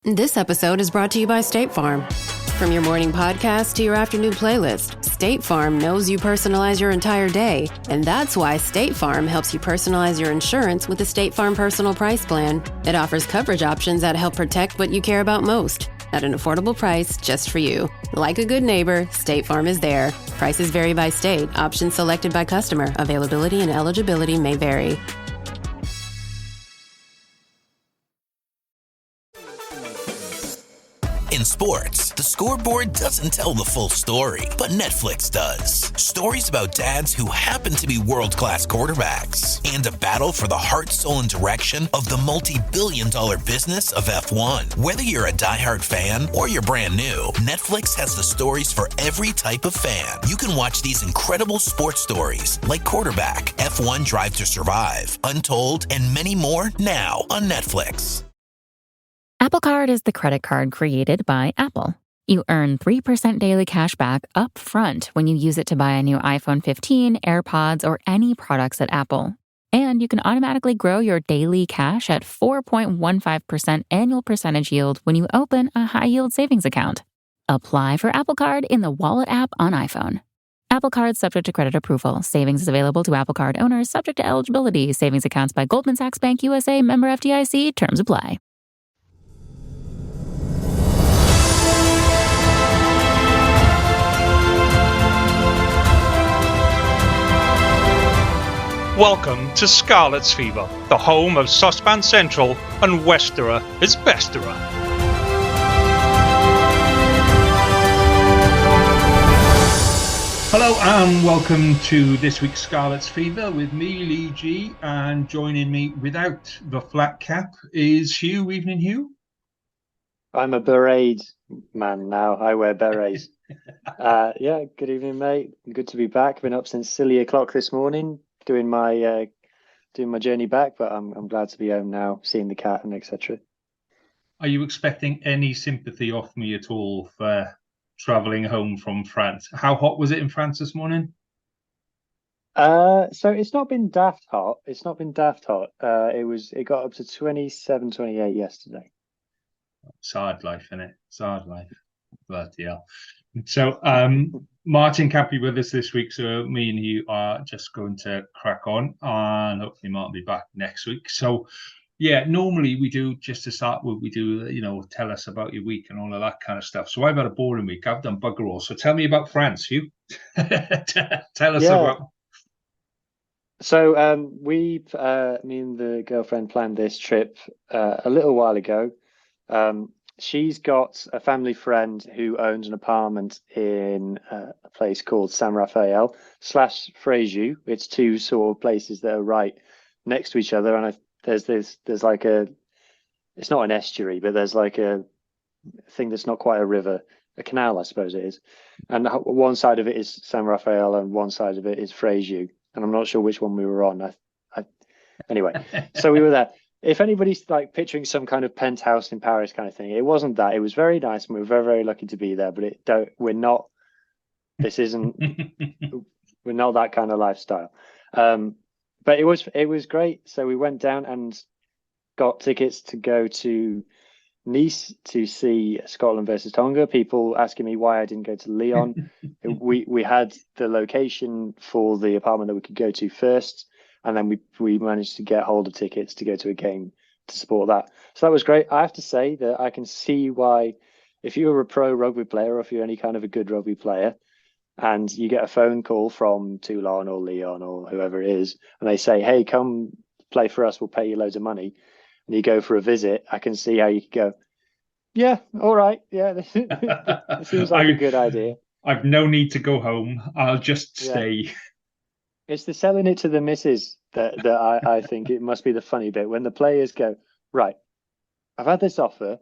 This episode is brought to you by State Farm. From your morning podcast to your afternoon playlist, State Farm knows you personalize your entire day, and that's why State Farm helps you personalize your insurance with the State Farm Personal Price Plan. It offers coverage options that help protect what you care about most at an affordable price just for you. Like a good neighbor, State Farm is there. Prices vary by state. Options selected by customer. Availability and eligibility may vary. In sports, the scoreboard doesn't tell the full story, but Netflix does. Stories about dads who happen to be world-class quarterbacks and a battle for the heart, soul, and direction of the multi-billion-dollar business of F1. Whether you're a diehard fan or you're brand new, Netflix has the stories for every type of fan. You can watch these incredible sports stories like Quarterback, F1 Drive to Survive, Untold, and many more now on Netflix. Apple Card is the credit card created by Apple. You earn 3% daily cash back up front when you use it to buy a new iPhone 15, AirPods, or any products at Apple. And you can automatically grow your daily cash at 4.15% annual percentage yield when you open a high-yield savings account. Apply for Apple Card in the Wallet app on iPhone. Apple Card subject to credit approval. Savings is available to Apple Card owners subject to eligibility. Savings accounts by Goldman Sachs Bank USA, member FDIC. Terms apply. Welcome to Scarlet's Fever, the home of Saucepan Central and Westerer is Besterer. Hello and welcome to this week's Scarlet's Fever with me, Lee G, and joining me without the flat cap is Hugh. Evening, Hugh. I'm a beret man now. I wear berets. Yeah, good evening, mate. Good to be back. Been up since silly o'clock this morning. Doing my journey back, but I'm glad to be home now, seeing the cat and etc. Are you expecting any sympathy off me at all for travelling home from France? How hot was it in France this morning? So it's not been daft hot. It got up to 27, 28 yesterday. It's hard life, isn't it? It's hard life. Bloody hell. So Martin can't be with us this week, so me and you are just going to crack on, and hopefully Martin will be back next week. So yeah, normally we do, just to start with, we do, tell us about your week and all of that kind of stuff. So I've had a boring week. I've done bugger all. So tell me about France, Hugh. Tell us about. So me and the girlfriend planned this trip a little while ago. She's got a family friend who owns an apartment in a place called San Rafael / Fréjus. It's two sort of places that are right next to each other. And there's like it's not an estuary, but there's like a thing that's not quite a river, a canal, I suppose it is. And one side of it is San Rafael and one side of it is Fréjus. And I'm not sure which one we were on. Anyway, so we were there. If anybody's like picturing some kind of penthouse in Paris kind of thing, it wasn't that. It was very nice, and we were very, very lucky to be there. But we're not that kind of lifestyle. But it was great. So we went down and got tickets to go to Nice to see Scotland versus Tonga. People asking me why I didn't go to Lyon. we had the location for the apartment that we could go to first. And then we managed to get hold of tickets to go to a game to support that. So that was great. I have to say that I can see why, if you're a pro rugby player or if you're any kind of a good rugby player and you get a phone call from Toulon or Lyon or whoever it is, and they say, hey, come play for us, we'll pay you loads of money. And you go for a visit, I can see how you could go, yeah, all right. Yeah, this seems like a good idea. I've no need to go home. I'll just stay. It's the selling it to the missus that I think it must be the funny bit when the players go, right, I've had this offer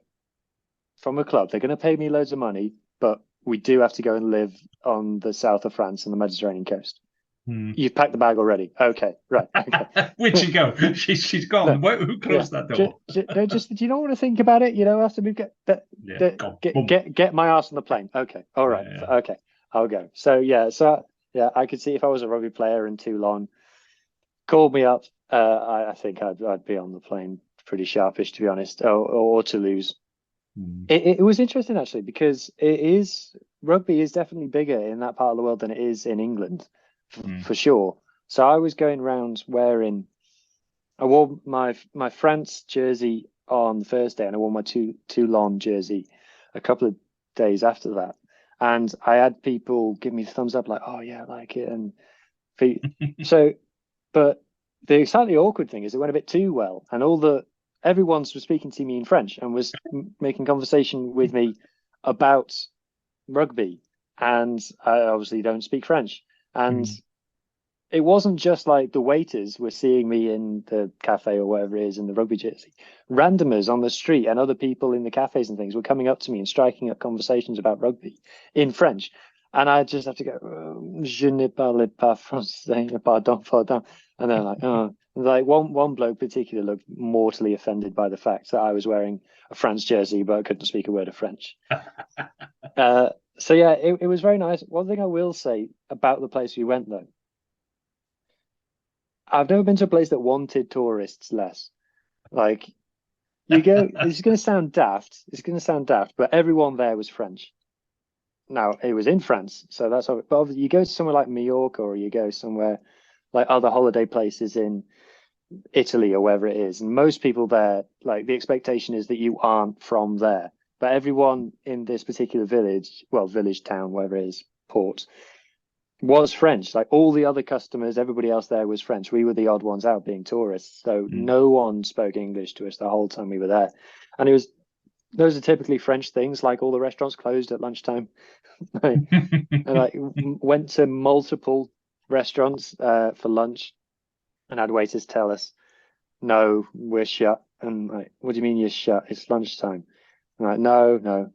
from a club. They're going to pay me loads of money, but we do have to go and live on the south of France and the Mediterranean coast. You've packed the bag already. Okay, right. Okay. Where'd she go? She's gone. No, who closed that door? Do you not want to think about it? After we get my ass on the plane. Okay, all right. Yeah. Okay, I'll go. So yeah, I could see if I was a rugby player in Toulon, called me up. I think I'd be on the plane pretty sharpish, to be honest, or Toulouse. It was interesting actually, because rugby is definitely bigger in that part of the world than it is in England, for sure. So I was going around I wore my France jersey on the first day, and I wore my Toulon jersey a couple of days after that. And I had people give me the thumbs up, like, "Oh yeah, I like it." And so, but the slightly awkward thing is it went a bit too well, and everyone was speaking to me in French and was making conversation with me about rugby, and I obviously don't speak French, and it wasn't just like the waiters were seeing me in the cafe or whatever it is in the rugby jersey. Randomers on the street and other people in the cafes and things were coming up to me and striking up conversations about rugby in French. And I just have to go, je ne parle pas français, pardon, pardon. And they're like, oh. Like one bloke particularly looked mortally offended by the fact that I was wearing a France jersey, but I couldn't speak a word of French. So yeah, it was very nice. One thing I will say about the place we went though, I've never been to a place that wanted tourists less. Like you go, this is going to sound daft. It's going to sound daft, but everyone there was French. Now it was in France, so that's all. But you go to somewhere like Mallorca, or you go somewhere like other holiday places in Italy or wherever it is, and most people there, like the expectation is that you aren't from there. But everyone in this particular village, town, wherever it is, port, was French. Like all the other customers, everybody else there was French. We were the odd ones out being tourists. So no one spoke English to us the whole time we were there. And those are typically French things, like all the restaurants closed at lunchtime. And went to multiple restaurants for lunch and had waiters tell us, no, we're shut. And like, what do you mean you're shut? It's lunchtime. I'm like, no,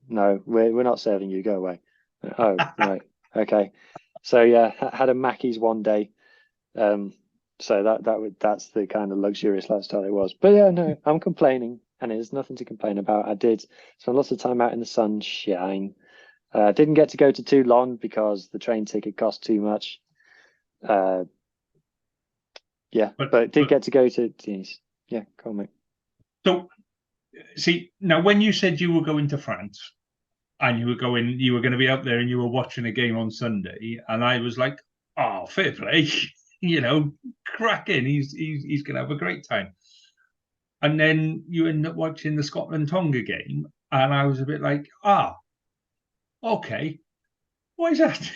we're not serving you. Go away. Oh, right. Okay. So yeah, had a Mackey's one day. So that's the kind of luxurious lifestyle it was. But yeah, no, I'm complaining, and there's nothing to complain about. I did spend lots of time out in the sunshine. Didn't get to go to Toulon because the train ticket cost too much. Yeah, but did get to go to Tunis. Yeah, cool, mate. So, see, now when you said you were going to France and you were going to be out there and you were watching a game on Sunday, and I was like, oh, fair play, cracking. He's going to have a great time. And then you end up watching the Scotland-Tonga game, and I was a bit like, okay. Why is that?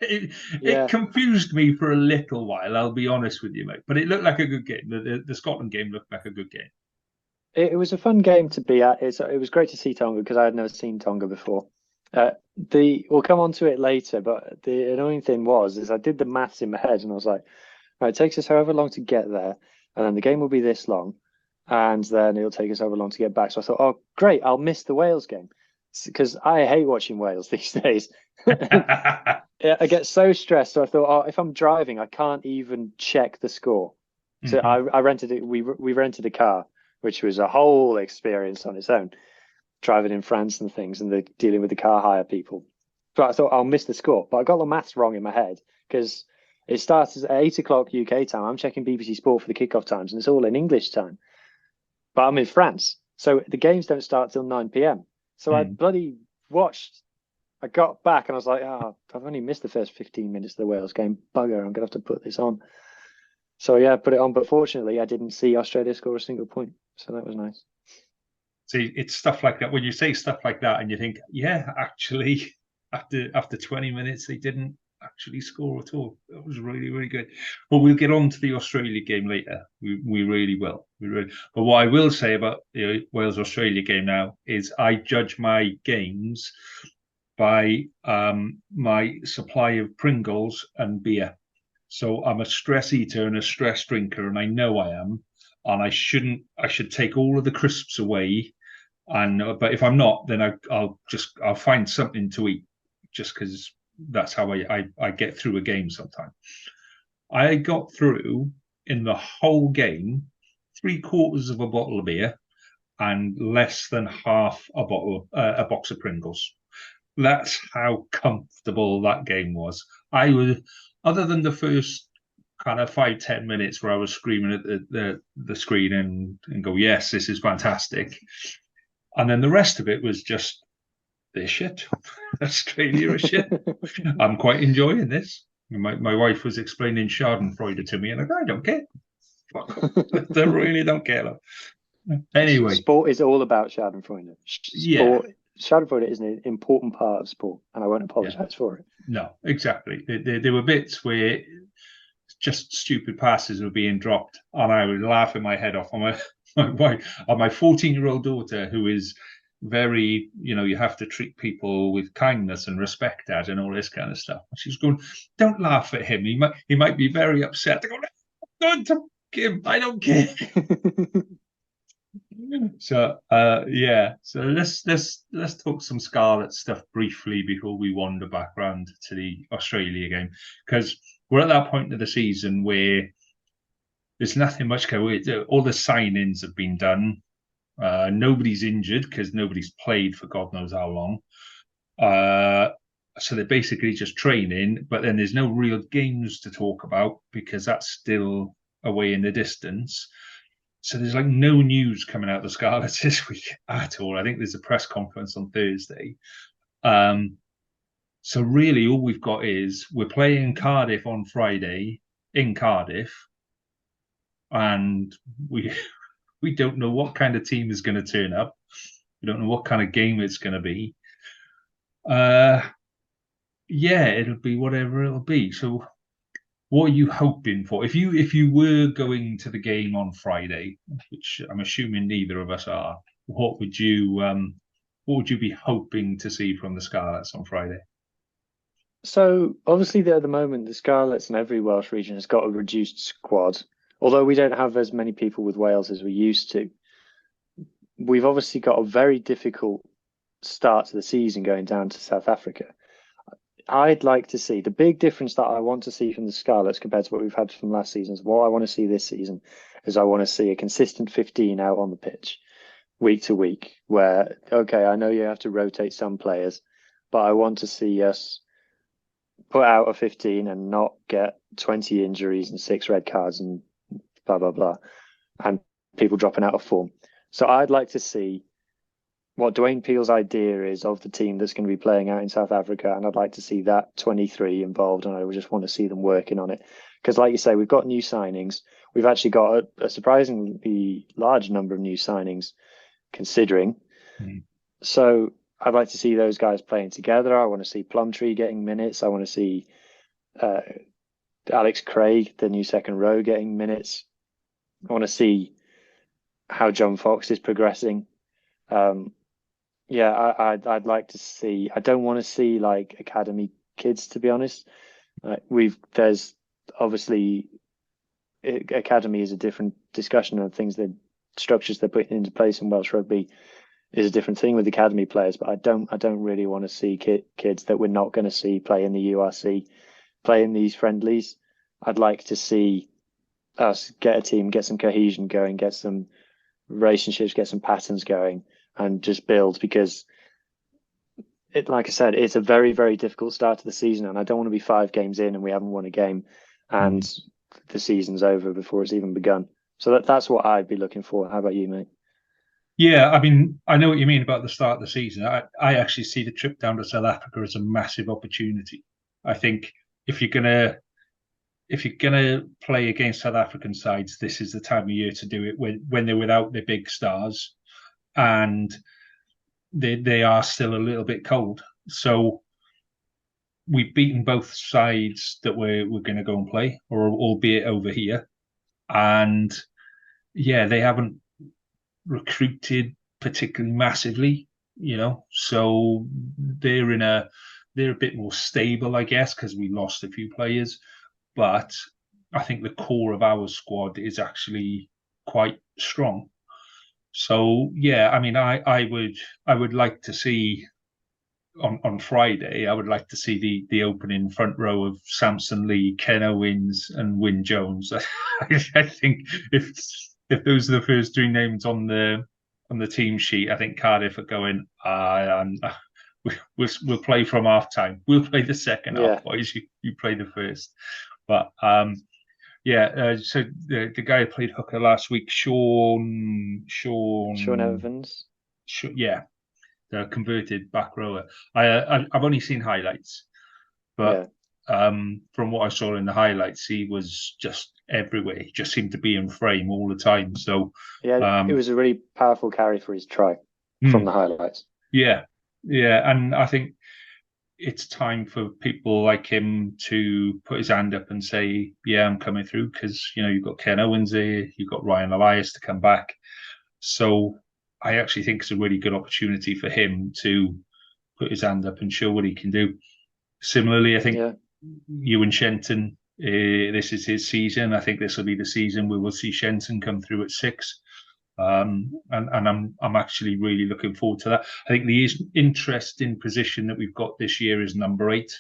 It confused me for a little while, I'll be honest with you, mate. But it looked like a good game. The Scotland game looked like a good game. It was a fun game to be at. It was great to see Tonga because I had never seen Tonga before. We'll come on to it later, but the annoying thing is I did the maths in my head and I was like, right, it takes us however long to get there, and then the game will be this long, and then it'll take us however long to get back. So I thought, oh, great, I'll miss the Wales game because I hate watching Wales these days. I get so stressed. So I thought, oh, if I'm driving, I can't even check the score. So I rented it. We rented a car, which was a whole experience on its own, driving in France and things, and dealing with the car hire people. But I thought I'll miss the score, but I got the maths wrong in my head because it starts at 8 o'clock UK time. I'm checking BBC Sport for the kickoff times, and it's all in English time. But I'm in France, so the games don't start till 9 p.m. So I bloody watched. I got back and I was like, I've only missed the first 15 minutes of the Wales game. Bugger, I'm going to have to put this on. So yeah, I put it on. But fortunately, I didn't see Australia score a single point. So that was nice. See, it's stuff like that. When you say stuff like that and you think, yeah, actually, after 20 minutes, they didn't actually score at all. That was really, really good. But we'll get on to the Australia game later. We really will. But what I will say about the Wales-Australia game now is I judge my games by my supply of Pringles and beer. So I'm a stress eater and a stress drinker, and I know I am. And I should take all of the crisps away. But if I'm not, then I'll find something to eat, just because that's how I get through a game sometimes. I got through in the whole game 3/4 of a bottle of beer and less than half a box of Pringles. That's how comfortable that game was. I was, other than the first kind of 5-10 minutes where I was screaming at the screen and go, yes, this is fantastic. And then the rest of it was just, they're shit. Australia is shit. I'm quite enjoying this. My wife was explaining Schadenfreude to me, and I don't care. I really don't care. Anyway. Sport is all about Schadenfreude. Schadenfreude is an important part of sport, and I won't apologise for it. No, exactly. There were bits where just stupid passes were being dropped, and I was laughing my head off on my 14-year-old daughter, who is very, you have to treat people with kindness and respect, Dad, and all this kind of stuff. And she's going, don't laugh at him. He might be very upset. I go, don't him. I don't care. So so let's talk some Scarlet stuff briefly before we wander back round to the Australia game, because we're at that point of the season where there's nothing much going. All the signings have been done. Nobody's injured because nobody's played for God knows how long. So they're basically just training, but then there's no real games to talk about because that's still away in the distance. So there's like no news coming out of the Scarlets this week at all. I think there's a press conference on Thursday. So really all we've got is we're playing Cardiff on Friday in Cardiff, and we don't know what kind of team is going to turn up. We don't know what kind of game it's going to be. It'll be whatever it'll be. So what are you hoping for? If you were going to the game on Friday, which I'm assuming neither of us are, what would you be hoping to see from the Scarlets on Friday? So obviously at the moment, the Scarlets in every Welsh region has got a reduced squad. Although we don't have as many people with Wales as we used to, we've obviously got a very difficult start to the season going down to South Africa. I'd like to see the big difference that I want to see from the Scarlets compared to what we've had from last season. What I want to see this season is I want to see a consistent 15 out on the pitch week to week where, okay, I know you have to rotate some players, but I want to see us put out a 15 and not get 20 injuries and 6 red cards and blah, blah, blah, and people dropping out of form. So I'd like to see what Dwayne Peel's idea is of the team that's going to be playing out in South Africa, and I'd like to see that 23 involved, and I would just want to see them working on it. Because like you say, we've got new signings. We've actually got a surprisingly large number of new signings, considering. So I'd like to see those guys playing together. I want to see Plumtree getting minutes. I want to see Alex Craig, the new second row, getting minutes. I want to see how John Fox is progressing. I'd like to see. I don't want to see like academy kids, to be honest. There's obviously academy is a different discussion of things, that structures they're putting into place in Welsh rugby is a different thing with academy players. But I don't really want to see kids that we're not going to see play in the URC, play in these friendlies. I'd like to see us get a team, get some cohesion going, get some relationships, get some patterns going, and just build, because like I said, it's a very, very difficult start to the season, and I don't want to be 5 games in and we haven't won a game and the season's over before it's even begun. So that's what I'd be looking for. How about you, mate? Yeah, I mean, I know what you mean about the start of the season. I actually see the trip down to South Africa as a massive opportunity. I think if you're gonna play against South African sides, this is the time of year to do it when they're without their big stars, and they are still a little bit cold. So we've beaten both sides that we're going to go and play, or albeit over here, and they haven't recruited particularly massively, so they're a bit more stable, I guess, because we lost a few players. But I think the core of our squad is actually quite strong. So I mean, I would like to see on Friday. I would like to see the opening front row of Samson Lee, Ken Owens, and Wyn Jones. I think if those are the first 3 names on the team sheet, I think Cardiff are going. We'll play from half time. We'll play the second half, boys. You play the first. But so the guy who played hooker last week, Sean Evans. Yeah, the converted back rower. I've only seen highlights, but from what I saw in the highlights, he was just everywhere. He just seemed to be in frame all the time. So it was a really powerful carry for his try from the highlights. Yeah, and I think it's time for people like him to put his hand up and say, "Yeah, I'm coming through," because you've got Ken Owens there, you've got Ryan Elias to come back. So I actually think it's a really good opportunity for him to put his hand up and show what he can do. Similarly, I think Ewan Shenton, this is his season. I think this will be the season where we'll see Shenton come through at 6. And I'm actually really looking forward to that. I think the interesting position that we've got this year is number 8,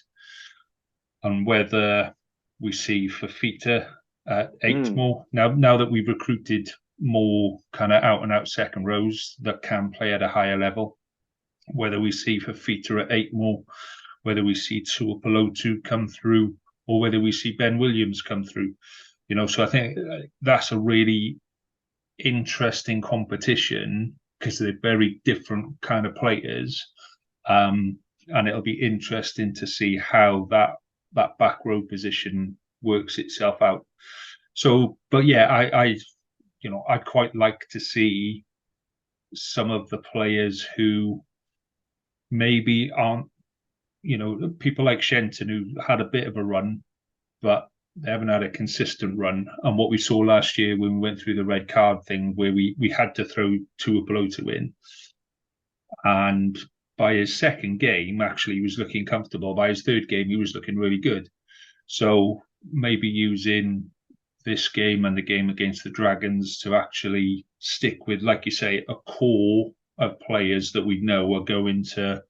and whether we see Fafita at 8 more. Now that we've recruited more kind of out and out second rows that can play at a higher level, whether we see Fafita at 8 more, whether we see Tuipulotu come through, or whether we see Ben Williams come through. So I think that's a really interesting competition because they're very different kind of players, and it'll be interesting to see how that back row position works itself out. So, but yeah, I'd quite like to see some of the players who maybe aren't, people like Shenton who had a bit of a run, but they haven't had a consistent run. And what we saw last year when we went through the red card thing, where we had to throw Tuipulotu in, and by his second game, actually, he was looking comfortable. By his third game, he was looking really good. So maybe using this game and the game against the Dragons to actually stick with, like you say, a core of players that we know are going to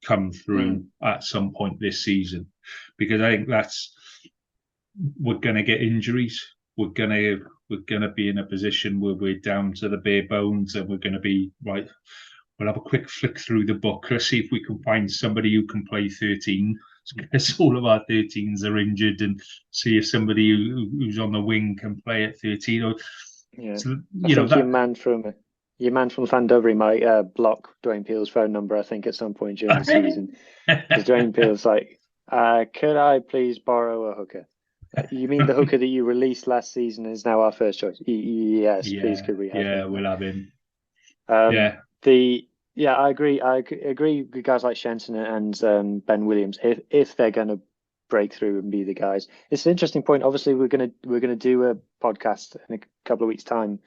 come through at some point this season, because I think we're going to get injuries. We're going to be in a position where we're down to the bare bones, and we're going to be right. We'll have a quick flick through the book. Let's see if we can find somebody who can play 13. Because all of our 13s are injured, and see if somebody who's on the wing can play at 13. Or, I think your man from Llandovery might block Dwayne Peel's phone number, I think, at some point during the season. Because Dwayne Peel's like, could I please borrow a hooker? You mean the hooker that you released last season is now our first choice? Yes, please, could we have him? Yeah, we'll have him. I agree. I agree with guys like Shenton and Ben Williams. If they're going to break through and be the guys, it's an interesting point. Obviously, we're gonna do a podcast in a couple of weeks' time,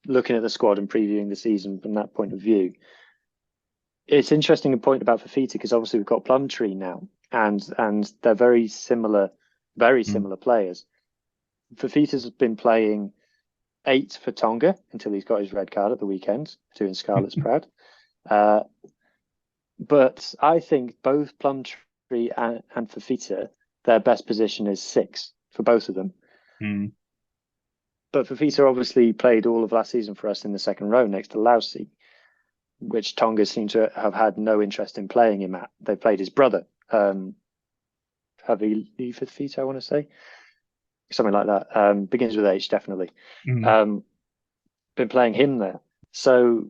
looking at the squad and previewing the season from that point of view. It's interesting a point about Fafita, because obviously we've got Plumtree now, and they're very similar players. Fafita's been playing 8 for Tonga until he's got his red card at the weekend, doing Scarlet's proud. But I think both Plumtree and Fafita, their best position is 6 for both of them. But Fafita obviously played all of last season for us in the second row next to Lousy, which Tonga seem to have had no interest in playing him at. They played his brother, Javi Fafita, I want to say. Something like that. Begins with H, definitely. Been playing him there. So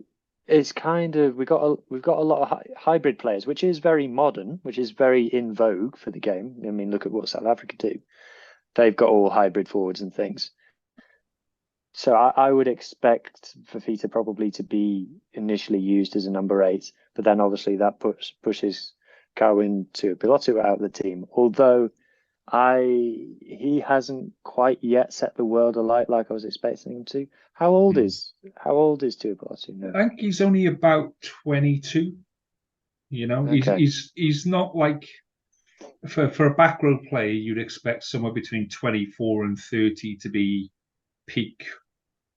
it's kind of we've got a lot of hybrid players, which is very modern, which is very in vogue for the game. I mean, look at what South Africa do. They've got all hybrid forwards and things. So I would expect Fafita probably to be initially used as a number 8, but then obviously that pushes Carwyn Tuipulotu out of the team. Although he hasn't quite yet set the world alight like I was expecting him to. How old is Tuipulotu now? I think he's only about 22. Okay. He's not like for a back row player, you'd expect somewhere between 24 and 30 to be peak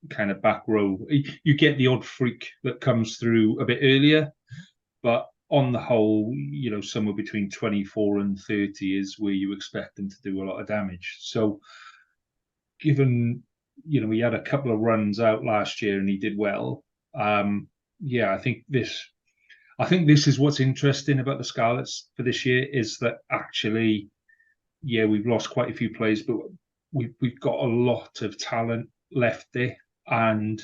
kind of back row. You get the odd freak that comes through a bit earlier, but on the whole, somewhere between 24 and 30 is where you expect them to do a lot of damage. So given, he had a couple of runs out last year and he did well. I think this is what's interesting about the Scarlets for this year, is that actually, we've lost quite a few players, but we've got a lot of talent left there. And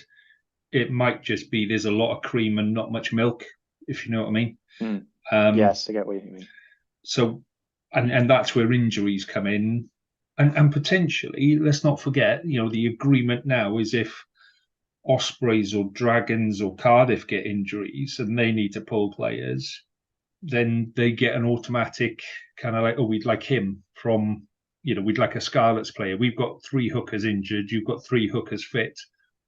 it might just be there's a lot of cream and not much milk, if you know what I mean. Yes, I get what you mean. So, and that's where injuries come in, and potentially, let's not forget, the agreement now is if Ospreys or Dragons or Cardiff get injuries and they need to pull players, then they get an automatic kind of like, oh, we'd like him from, we'd like a Scarlets player. We've got 3 hookers injured. You've got 3 hookers fit.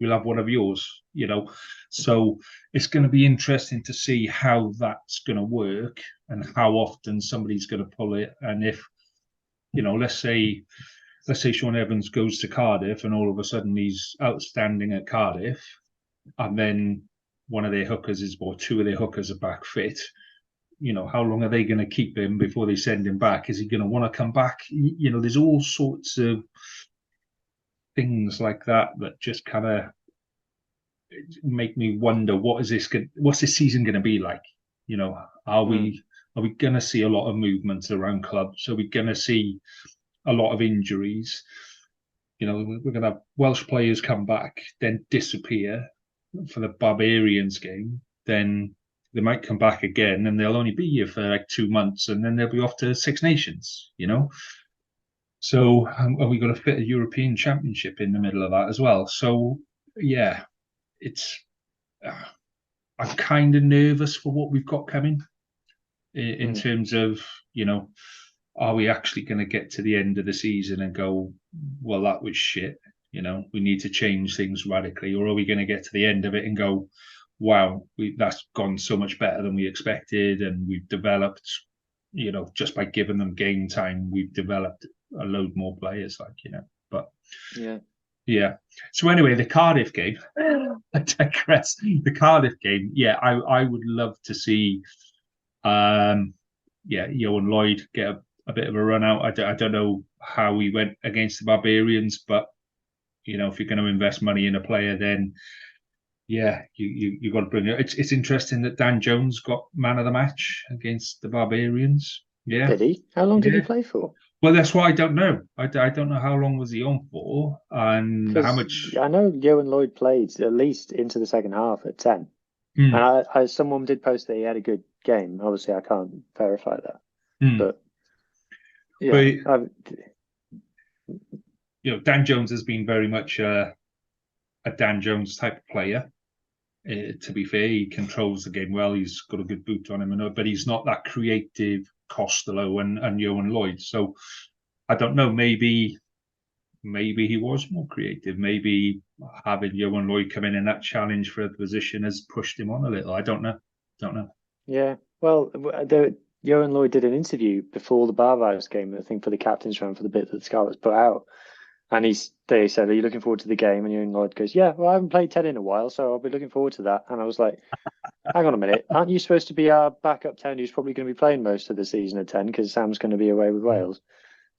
We'll have one of yours, So it's going to be interesting to see how that's going to work and how often somebody's going to pull it. And if, let's say Sean Evans goes to Cardiff and all of a sudden he's outstanding at Cardiff, and then one of their hookers or 2 of their hookers are back fit. How long are they going to keep him before they send him back? Is he going to want to come back? There's all sorts of things like that just kind of make me wonder, what's this season going to be like? Are we going to see a lot of movement around clubs? Are we going to see a lot of injuries? We're going to have Welsh players come back, then disappear for the Barbarians game, then they might come back again and they'll only be here for like 2 months and then they'll be off to Six Nations, So are we going to fit a European Championship in the middle of that as well? So, yeah, I'm kind of nervous for what we've got coming in terms of, are we actually going to get to the end of the season and go, well, that was shit, we need to change things radically? Or are we going to get to the end of it and go, wow, that's gone so much better than we expected, and we've developed, just by giving them game time, we've developed a load more players, but yeah. So anyway, the Cardiff game, I digress. The Cardiff game, I would love to see, Johan Lloyd get a bit of a run out. I don't know how he went against the Barbarians, but if you're going to invest money in a player, then you got to bring it. It's interesting that Dan Jones got man of the match against the Barbarians. Yeah, did he? How long did he play for? Well, that's what I don't know. I don't know how long was he on for and how much. I know Johan Lloyd played at least into the second half at 10. And someone did post that he had a good game. Obviously, I can't verify that, but Dan Jones has been very much a Dan Jones type of player. To be fair, he controls the game well. He's got a good boot on him, but he's not that creative Costello and Johan Lloyd. So I don't know. Maybe he was more creative. Maybe having Johan Lloyd come in that challenge for the position has pushed him on a little. I don't know. Yeah. Well, Johan Lloyd did an interview before the Barbados game, I think, for the captain's run for the bit that the Scarlets put out. And they said, are you looking forward to the game? And Johan Lloyd goes, yeah, well, I haven't played 10 in a while, so I'll be looking forward to that. And I was like, hang on a minute. Aren't you supposed to be our backup 10 who's probably going to be playing most of the season at 10 because Sam's going to be away with Wales?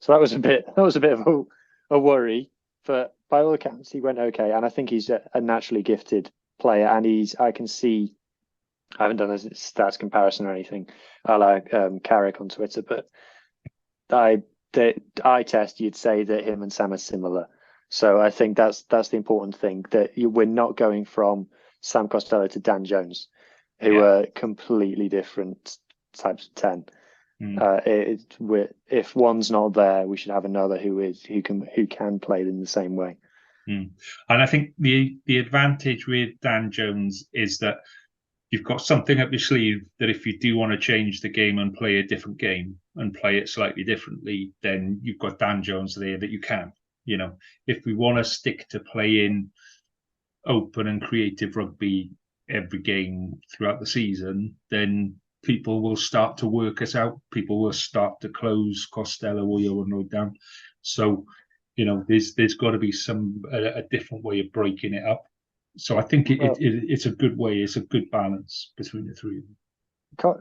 So that was a bit of a worry. But by all accounts, he went okay. And I think he's a naturally gifted player. And I can see, I haven't done a stats comparison or anything, I like Carrick on Twitter, but the eye test, you'd say that him and Sam are similar. So I think that's the important thing, that we're not going from Sam Costello to Dan Jones, who are completely different types of 10. If one's not there, we should have another who can play in the same way. And I think the advantage with Dan Jones is that you've got something up your sleeve that if you do want to change the game and play a different game and play it slightly differently, then you've got Dan Jones there that you can. If we want to stick to playing open and creative rugby every game throughout the season, then people will start to work us out. People will start to close Costello or Johan Lloyd down. So, there's got to be a different way of breaking it up. So I think it's a good way. It's a good balance between the three of them.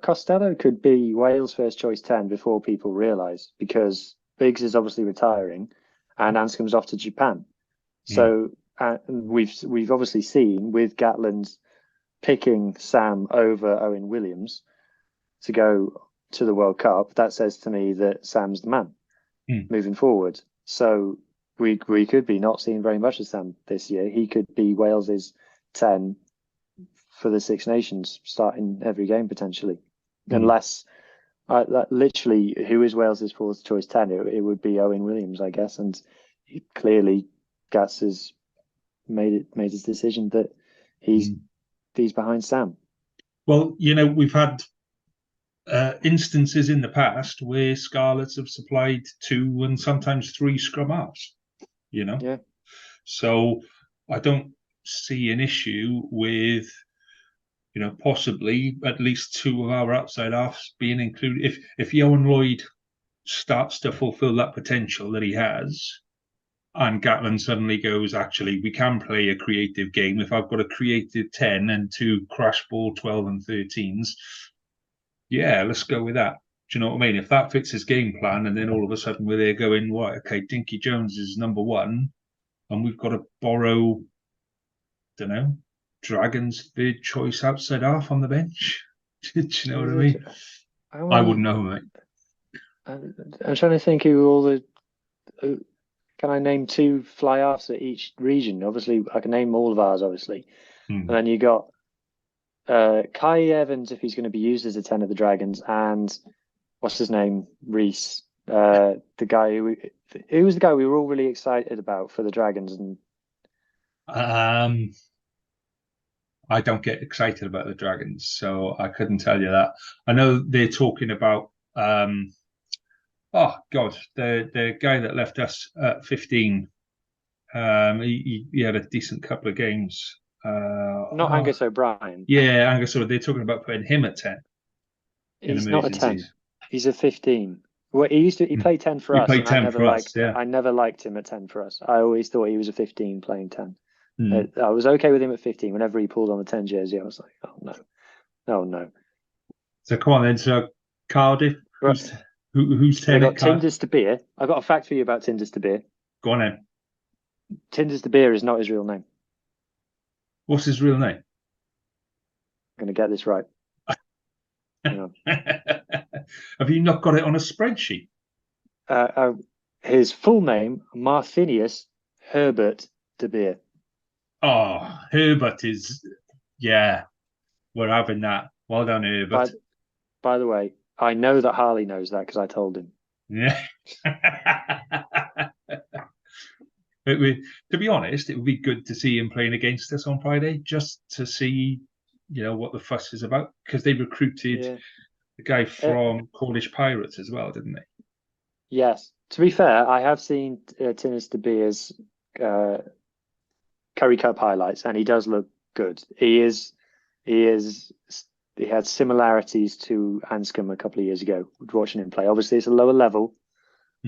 Costello could be Wales' first choice 10 before people realise, because Biggs is obviously retiring and Anscombe's off to Japan. So we've obviously seen with Gatland picking Sam over Owen Williams to go to the World Cup, that says to me that Sam's the man moving forward. So we could be not seeing very much of Sam this year. He could be Wales's 10 for the Six Nations, starting every game potentially, unless literally who is Wales's fourth choice 10? It would be Owen Williams, I guess, and clearly Gats has made his decision that he's behind Sam. Well, we've had instances in the past where Scarlets have supplied 2 and sometimes 3 scrum halves. Yeah. So I don't see an issue with possibly at least 2 of our outside halves being included. If Yohan Lloyd starts to fulfill that potential that he has, and Gatland suddenly goes, actually, we can play a creative game. If I've got a creative 10 and 2 crash ball 12 and 13s, yeah, let's go with that. Do you know what I mean? If that fits his game plan, and then all of a sudden we're there going, right, okay, Dinky Jones is number 1, and we've got to borrow, don't know, Dragons' third choice outside half on the bench. Do you know what I mean? I wouldn't know, mate. I'm trying to think who all the. Can I name 2 fly halves at each region? Obviously, I can name all of ours, obviously. And then you got Kai Evans, if he's going to be used as a 10 of the Dragons, and what's his name? Reese. The guy who was the guy we were all really excited about for the Dragons. And I don't get excited about the Dragons, so I couldn't tell you that. I know they're talking about oh God, the guy that left us at 15. He had a decent couple of games. Not Angus O'Brien. Yeah, Angus. So they're talking about putting him at 10. He's not a 10. He's a 15. Well, he played 10 for us. Played 10 for us. Yeah. I never liked him at 10 for us. I always thought he was a 15 playing 10. I was okay with him at 15. Whenever he pulled on the 10 jersey, I was like, oh no. So come on then. So Cardiff, who's 10? I got Tinders de Beer. I've got a fact for you about Tinders de Beer. Go on then. Tinders de Beer is not his real name. What's his real name? I'm going to get this right. Have you not got it on a spreadsheet? His full name, Marthinius Herbert de Beer. Oh, Herbert is, yeah, we're having that. Well done, Herbert. By the way, I know that Harley knows that because I told him. Yeah. To be honest, it would be good to see him playing against us on Friday, just to see, what the fuss is about, because they recruited the guy from Cornish Pirates as well, didn't they? Yes. To be fair, I have seen Tinders de Beer's Curry Cup highlights, and he does look good. He had similarities to Anscombe a couple of years ago, watching him play. Obviously, it's a lower level,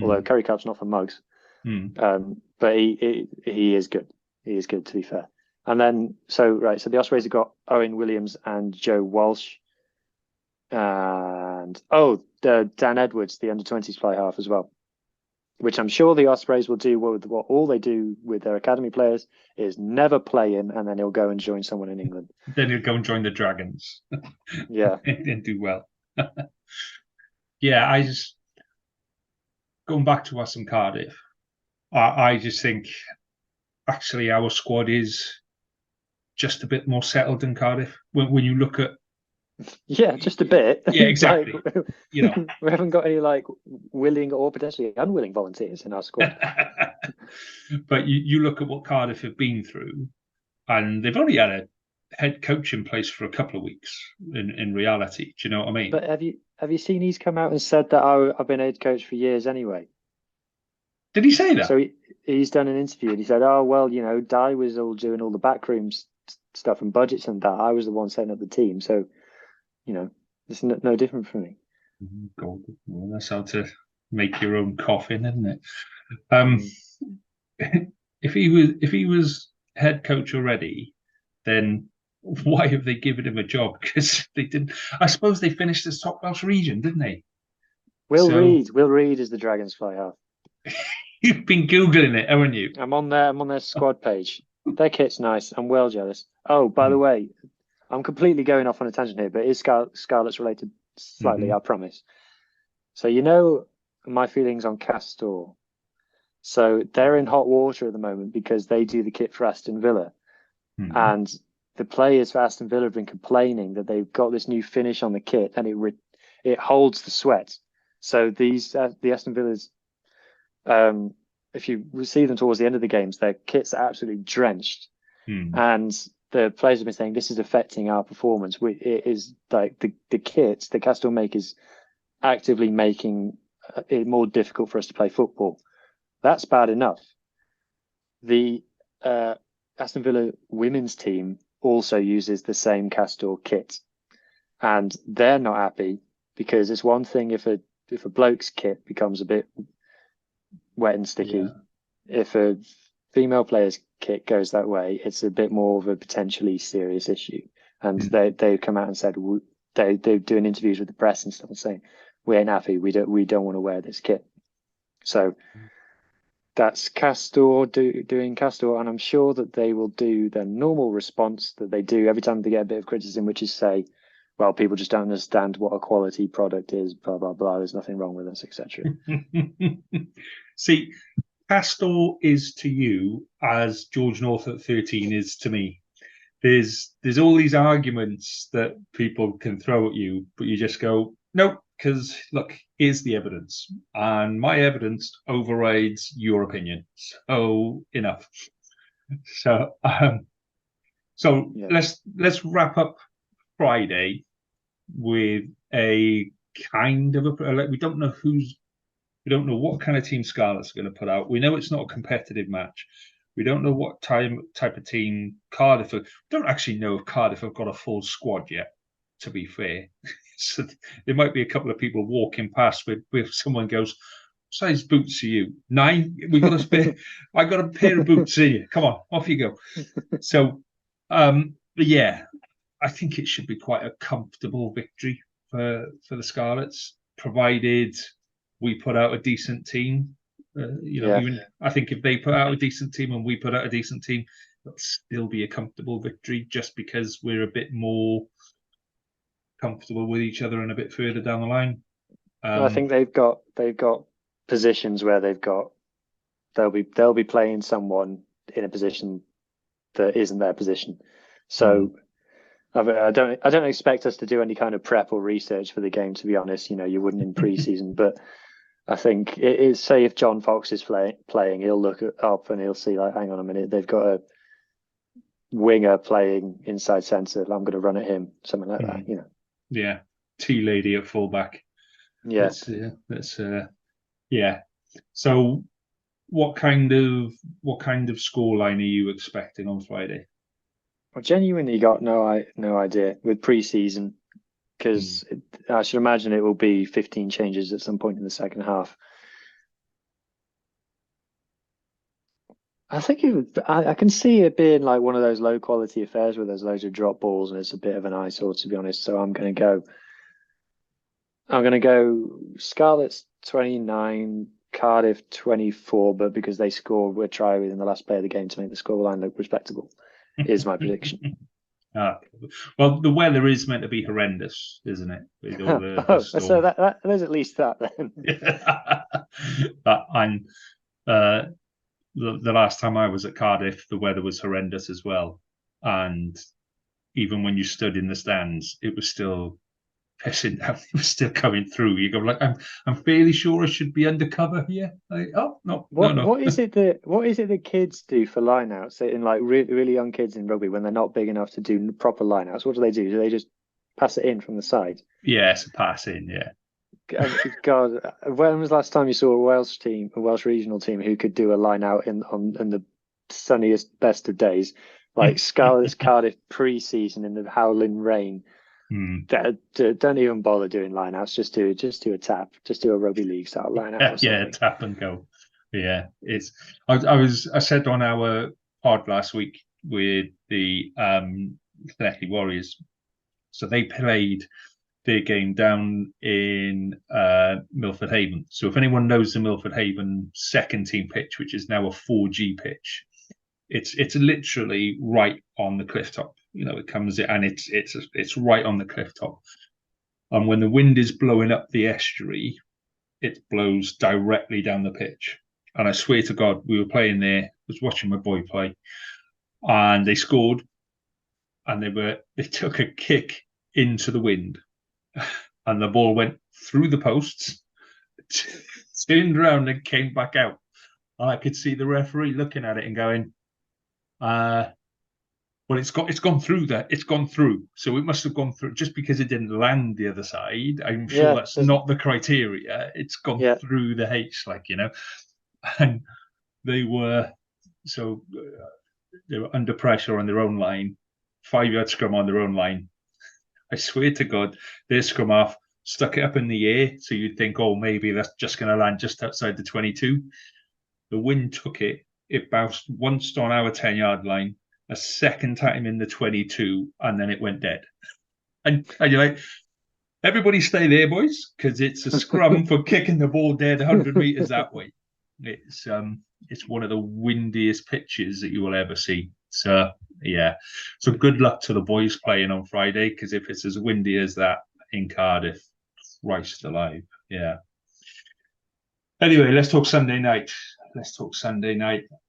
although Curry Cup's not for mugs. But he is good. He is good, to be fair. And then, so the Ospreys have got Owen Williams and Joe Walsh. And, Dan Edwards, the under-20s fly half as well, which I'm sure the Ospreys will do what all they do with their academy players is never play him, and then he'll go and join someone in England. Then he'll go and join the Dragons. Yeah. And do well. Yeah, I just, going back to us in Cardiff, I just think actually our squad is just a bit more settled than Cardiff. When you look at, yeah, just a bit. Yeah, exactly. We haven't got any willing or potentially unwilling volunteers in our squad. But you look at what Cardiff have been through, and they've only had a head coach in place for a couple of weeks. In reality, do you know what I mean? But have you seen he's come out and said that I've been head coach for years anyway? Did he say that? So he's done an interview and he said, "Oh well, Di was all doing all the backroom stuff and budgets and that. I was the one setting up the team, so." It's no different for me. Well, that's how to make your own coffin, isn't it? If he was head coach already, then why have they given him a job? Because they didn't. I suppose they finished as top Welsh region, didn't they? Will Reed is the Dragons fly half. You've been Googling it, haven't you? I'm on their squad page. Their kit's nice. I'm well jealous. Oh, by the way, I'm completely going off on a tangent here, but it is Scarlet's related slightly, I promise. So my feelings on Castor. So they're in hot water at the moment because they do the kit for Aston Villa. And the players for Aston Villa have been complaining that they've got this new finish on the kit and it holds the sweat. So the Aston Villas, if you see them towards the end of the games, their kits are absolutely drenched, and the players have been saying this is affecting our performance. It is like the kits that Castile make is actively making it more difficult for us to play football. That's bad enough. The Aston Villa women's team also uses the same Castile kit, and they're not happy because it's one thing if a bloke's kit becomes a bit wet and sticky. Yeah. If a female player's kit goes that way, it's a bit more of a potentially serious issue. And they come out and said they're doing interviews with the press and stuff and saying we ain't happy. We don't want to wear this kit. So that's Castile doing Castile, and I'm sure that they will do the normal response that they do every time they get a bit of criticism, which is say, well, people just don't understand what a quality product is, blah, blah, blah. There's nothing wrong with us, etc. See, Castile is to you as George North at 13 is to me. There's all these arguments that people can throw at you, but you just go, nope, because look, here's the evidence. And my evidence overrides your opinion. So enough. So let's wrap up Friday with a kind of we don't know what kind of team Scarlet's going to put out. We know it's not a competitive match. We don't know what type of team Cardiff are. We don't actually know if Cardiff have got a full squad yet, to be fair. So there might be a couple of people walking past with someone goes, what size boots are you? 9? We got a spare. I got a pair of boots here. Come on, off you go. So yeah, I think it should be quite a comfortable victory for the Scarlets, provided we put out a decent team. Even I think if they put out a decent team and we put out a decent team, it'll still be a comfortable victory, just because we're a bit more comfortable with each other and a bit further down the line. I think they've got positions where they'll be playing someone in a position that isn't their position. So I don't expect us to do any kind of prep or research for the game, to be honest. You wouldn't in pre-season, but I think it is. Say if John Fox is playing, he'll look up and he'll see, like, hang on a minute, they've got a winger playing inside centre. I'm going to run at him, something like that. Yeah, T-Lady at fullback. Yeah, yeah. So, what kind of scoreline are you expecting on Friday? I genuinely got no idea with pre-season, because I should imagine it will be 15 changes at some point in the second half. I think I can see it being like one of those low quality affairs where there's loads of drop balls and it's a bit of an eyesore, to be honest. So I'm going to go Scarlets 29, Cardiff 24, but because they scored, we'll try within the last play of the game to make the scoreline look respectable. Is my prediction. Well, the weather is meant to be horrendous, isn't it? With all the so that there's at least that then. The last time I was at Cardiff, the weather was horrendous as well, and even when you stood in the stands, it was still pissing down. It was still coming through. You go like, I'm fairly sure I should be undercover here. Like, oh no, no. What is it that kids do for lineouts? In like really young kids in rugby, when they're not big enough to do proper lineouts, what do they do? Do they just pass it in from the side? Yes, pass in. Yeah. God, when was the last time you saw a Welsh regional team who could do a line out in the sunniest, best of days, like Scarlet's Cardiff pre-season in the howling rain? Don't even bother doing line outs. Just do a tap. Just do a rugby league style line out. Yeah, tap and go. Yeah, it's. I said on our pod last week with the Llanelli Warriors, so they played their game down in Milford Haven. So if anyone knows the Milford Haven second team pitch, which is now a 4G pitch, it's literally right on the cliff top. It comes in and it's right on the cliff top. And when the wind is blowing up the estuary, it blows directly down the pitch. And I swear to God, we were playing there. I was watching my boy play, and they scored. and they took a kick into the wind, and the ball went through the posts, turned around and came back out. And I could see the referee looking at it and going, well, it's gone through that. It's gone through. So it must have gone through. Just because it didn't land the other side, I'm sure that's not the criteria. It's gone through the H, And they were they were under pressure on their own line, 5-yard scrum on their own line. I swear to God, their scrum half stuck it up in the air. So you'd think, oh, maybe that's just going to land just outside the 22. The wind took it. It bounced once on our 10-yard line, a second time in the 22, and then it went dead. And you're like, everybody stay there, boys, because it's a scrum for kicking the ball dead 100 meters that way. It's one of the windiest pitches that you will ever see. So, yeah. So good luck to the boys playing on Friday, because if it's as windy as that in Cardiff, Christ alive. Yeah. Anyway, let's talk Sunday night.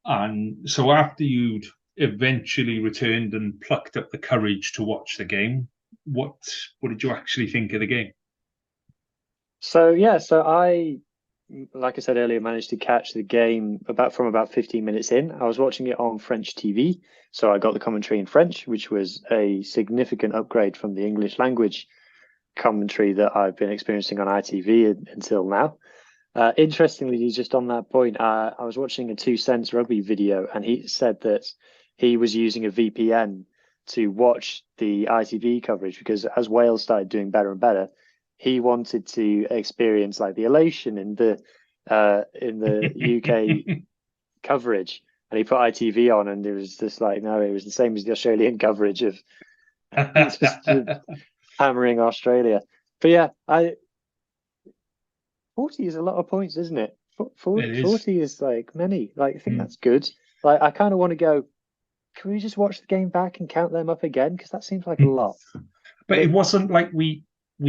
And so after you'd eventually returned and plucked up the courage to watch the game, what did you actually think of the game? So I, like I said earlier, managed to catch the game from about 15 minutes in. I was watching it on French TV, so I got the commentary in French, which was a significant upgrade from the English language commentary that I've been experiencing on ITV until now. Interestingly, just on that point, I was watching a 2 Cents rugby video, and he said that he was using a VPN to watch the ITV coverage because as Wales started doing better and better, he wanted to experience like the elation in the UK coverage, and he put ITV on, and it was just like, no, it was the same as the Australian coverage of just hammering Australia. But yeah, 40 is a lot of points, isn't it? 40 is like many. Like, I think that's good. Like, I kind of want to go, can we just watch the game back and count them up again? Because that seems like a lot. But it wasn't like we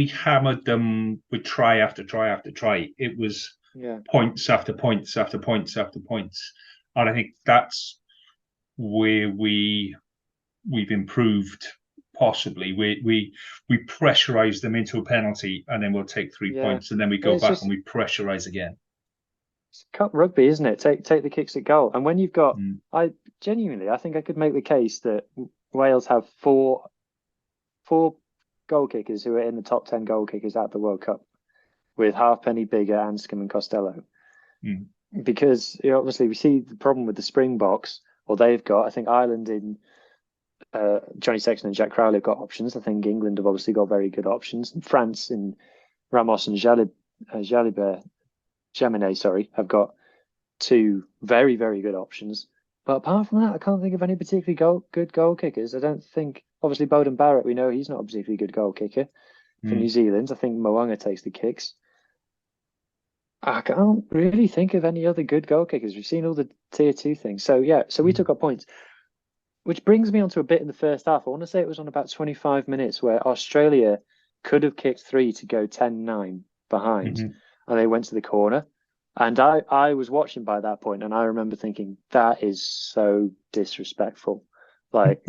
hammered them with try after try after try. It was points after points after points after points. And I think that's where we've improved. Possibly, we pressurize them into a penalty, and then we'll take 3 points, and then we go back and we pressurize again. It's cup rugby, isn't it? Take the kicks at goal, and when you've got, I think I could make the case that Wales have four goal kickers who are in the top 10 goal kickers at the World Cup, with Halfpenny, Biggar, Anscombe, and Costello. Because obviously we see the problem with the Springboks, or they've got. I think Ireland in. Johnny Sexton and Jack Crowley have got options. I think England have obviously got very good options. And France in Ramos and Jalibert, have got 2 very, very good options. But apart from that, I can't think of any particularly good goal kickers. I don't think, obviously, Bowden Barrett, we know he's not a particularly good goal kicker for New Zealand. I think Mo'unga takes the kicks. I can't really think of any other good goal kickers. We've seen all the tier 2 things. So, we took our points. Which brings me on to a bit in the first half. I want to say it was on about 25 minutes where Australia could have kicked 3 to go 10-9 behind. And they went to the corner. And I was watching by that point, and I remember thinking, that is so disrespectful. Like,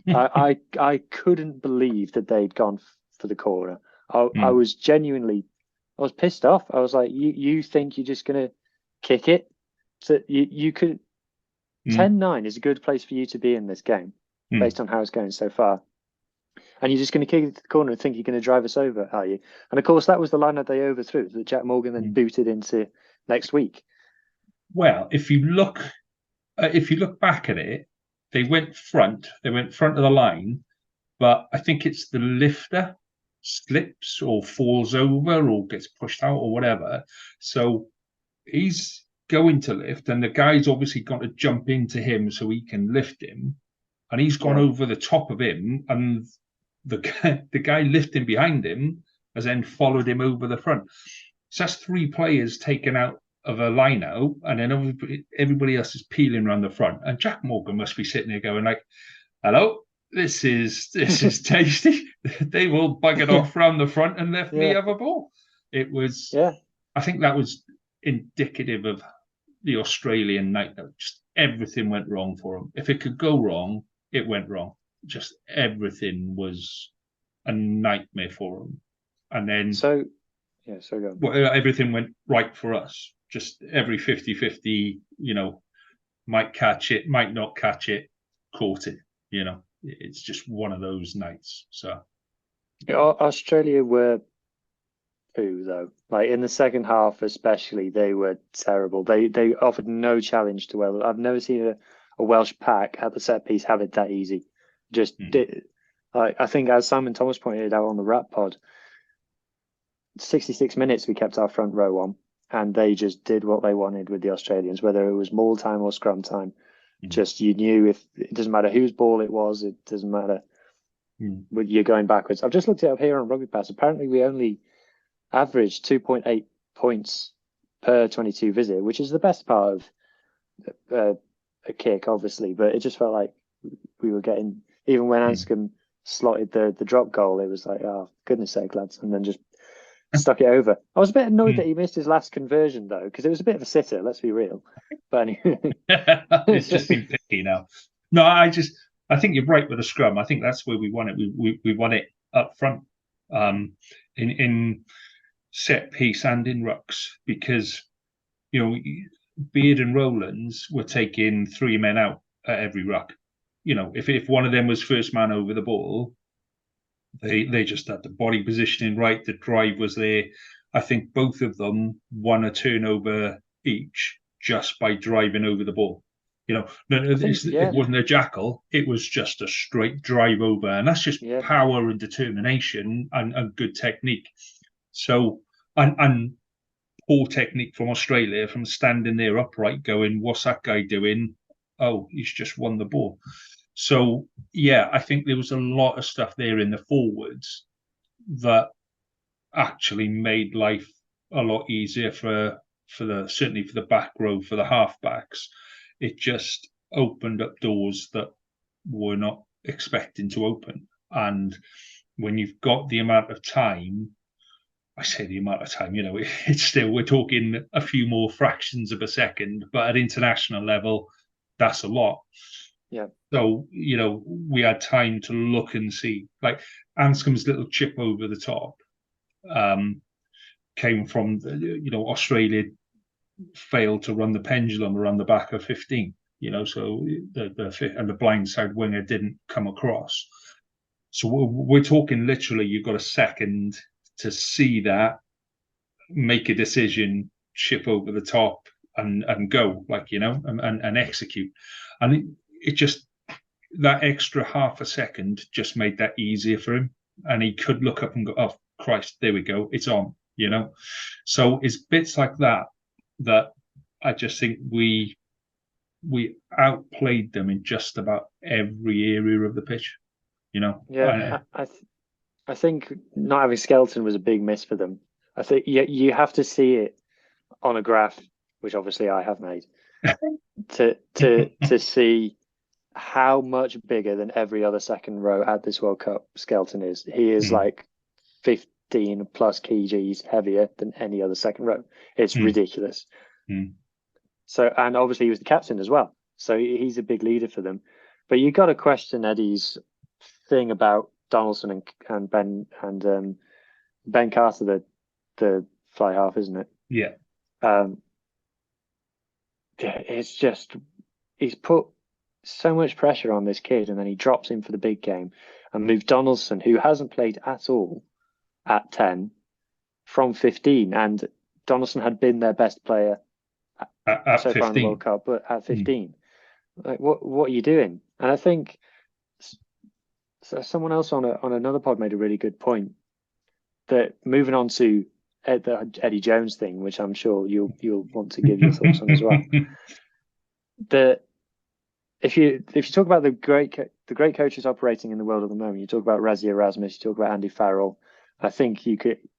I couldn't believe that they'd gone for the corner. I was pissed off. I was like, you think you're just going to kick it? So you could... 10-9 is a good place for you to be in this game, based on how it's going so far. And you're just going to kick it to the corner and think you're going to drive us over, are you? And of course, that was the line that they overthrew, that Jack Morgan then booted into next week. Well, if you look back at it, they went front of the line, but I think it's the lifter slips or falls over or gets pushed out or whatever. So he's going to lift, and the guy's obviously got to jump into him so he can lift him, and he's gone over the top of him, and the guy lifting behind him has then followed him over the front. So that's 3 players taken out of a line out, and then everybody else is peeling around the front, and Jack Morgan must be sitting there going like, hello, this is tasty. They all buggered off round the front and left me have a ball. It was I think that was indicative of the Australian night. Just everything went wrong for them. If it could go wrong, it went wrong. just everything was a nightmare for them. And then So go on. well, everything went right for us. Just every 50-50, might catch it, might not catch it, caught it. It's just one of those nights. So Australia were poo though. Like in the second half, especially, they were terrible. They offered no challenge to Wales. I've never seen a Welsh pack at the set piece have it that easy. Just did. I think, as Simon Thomas pointed out on the Rap Pod, 66 minutes we kept our front row on, and they just did what they wanted with the Australians, whether it was maul time or scrum time. Just you knew, if it doesn't matter whose ball it was, it doesn't matter. You're going backwards. I've just looked it up here on Rugby Pass. Apparently, we only averaged 2.8 points per 22 visit, which is the best part of a kick, obviously. But it just felt like we were getting, even when Anscombe slotted the drop goal, it was like, oh, goodness sake, lads, and then just stuck it over. I was a bit annoyed that he missed his last conversion, though, because it was a bit of a sitter, let's be real. But anyway. It's just been picky now. No, I think you're right with the scrum. I think that's where we won it. We won it up front, in set piece and in rucks, because Beard and Rowlands were taking 3 men out at every ruck. If one of them was first man over the ball, they just had the body positioning right. The drive was there. I think both of them won a turnover each just by driving over the ball. It wasn't a jackal. It was just a straight drive over, and that's just power and determination and good technique. So, and poor technique from Australia, from standing there upright, going, "What's that guy doing? Oh, he's just won the ball." So, I think there was a lot of stuff there in the forwards that actually made life a lot easier certainly for the back row, for the halfbacks. It just opened up doors that we're not expecting to open. And when you've got the amount of time, I say the amount of time, it's still, we're talking a few more fractions of a second, but at international level, that's a lot. Yeah. So, we had time to look and see. Like Anscombe's little chip over the top came from, Australia failed to run the pendulum around the back of 15, so the blindside winger didn't come across. So we're talking literally, you've got a second to see that, make a decision, chip over the top, and go, and execute. And it just, that extra half a second just made that easier for him, and he could look up and go, "Oh Christ, there we go, it's on." So it's bits like that I just think we outplayed them in just about every area of the pitch. I think not having Skelton was a big miss for them. I think you have to see it on a graph, which obviously I have made, to see how much bigger than every other second row at this World Cup Skelton is. He is like 15 plus kgs heavier than any other second row. It's ridiculous. So, and obviously he was the captain as well. So he's a big leader for them. But you got to question Eddie's thing about Donaldson and Ben Carter, the fly half, isn't it? Yeah. It's just, he's put so much pressure on this kid, and then he drops him for the big game and moved Donaldson, who hasn't played at all, at 10 from 15. And Donaldson had been their best player at so 15. Far in the World Cup, but at 15. Like, what are you doing? And I think someone else on another pod made a really good point, that moving on to the Eddie Jones thing, which I'm sure you'll want to give your thoughts on as well. That if you talk about the great coaches operating in the world at the moment, you talk about Razzie Erasmus, you talk about Andy Farrell. I think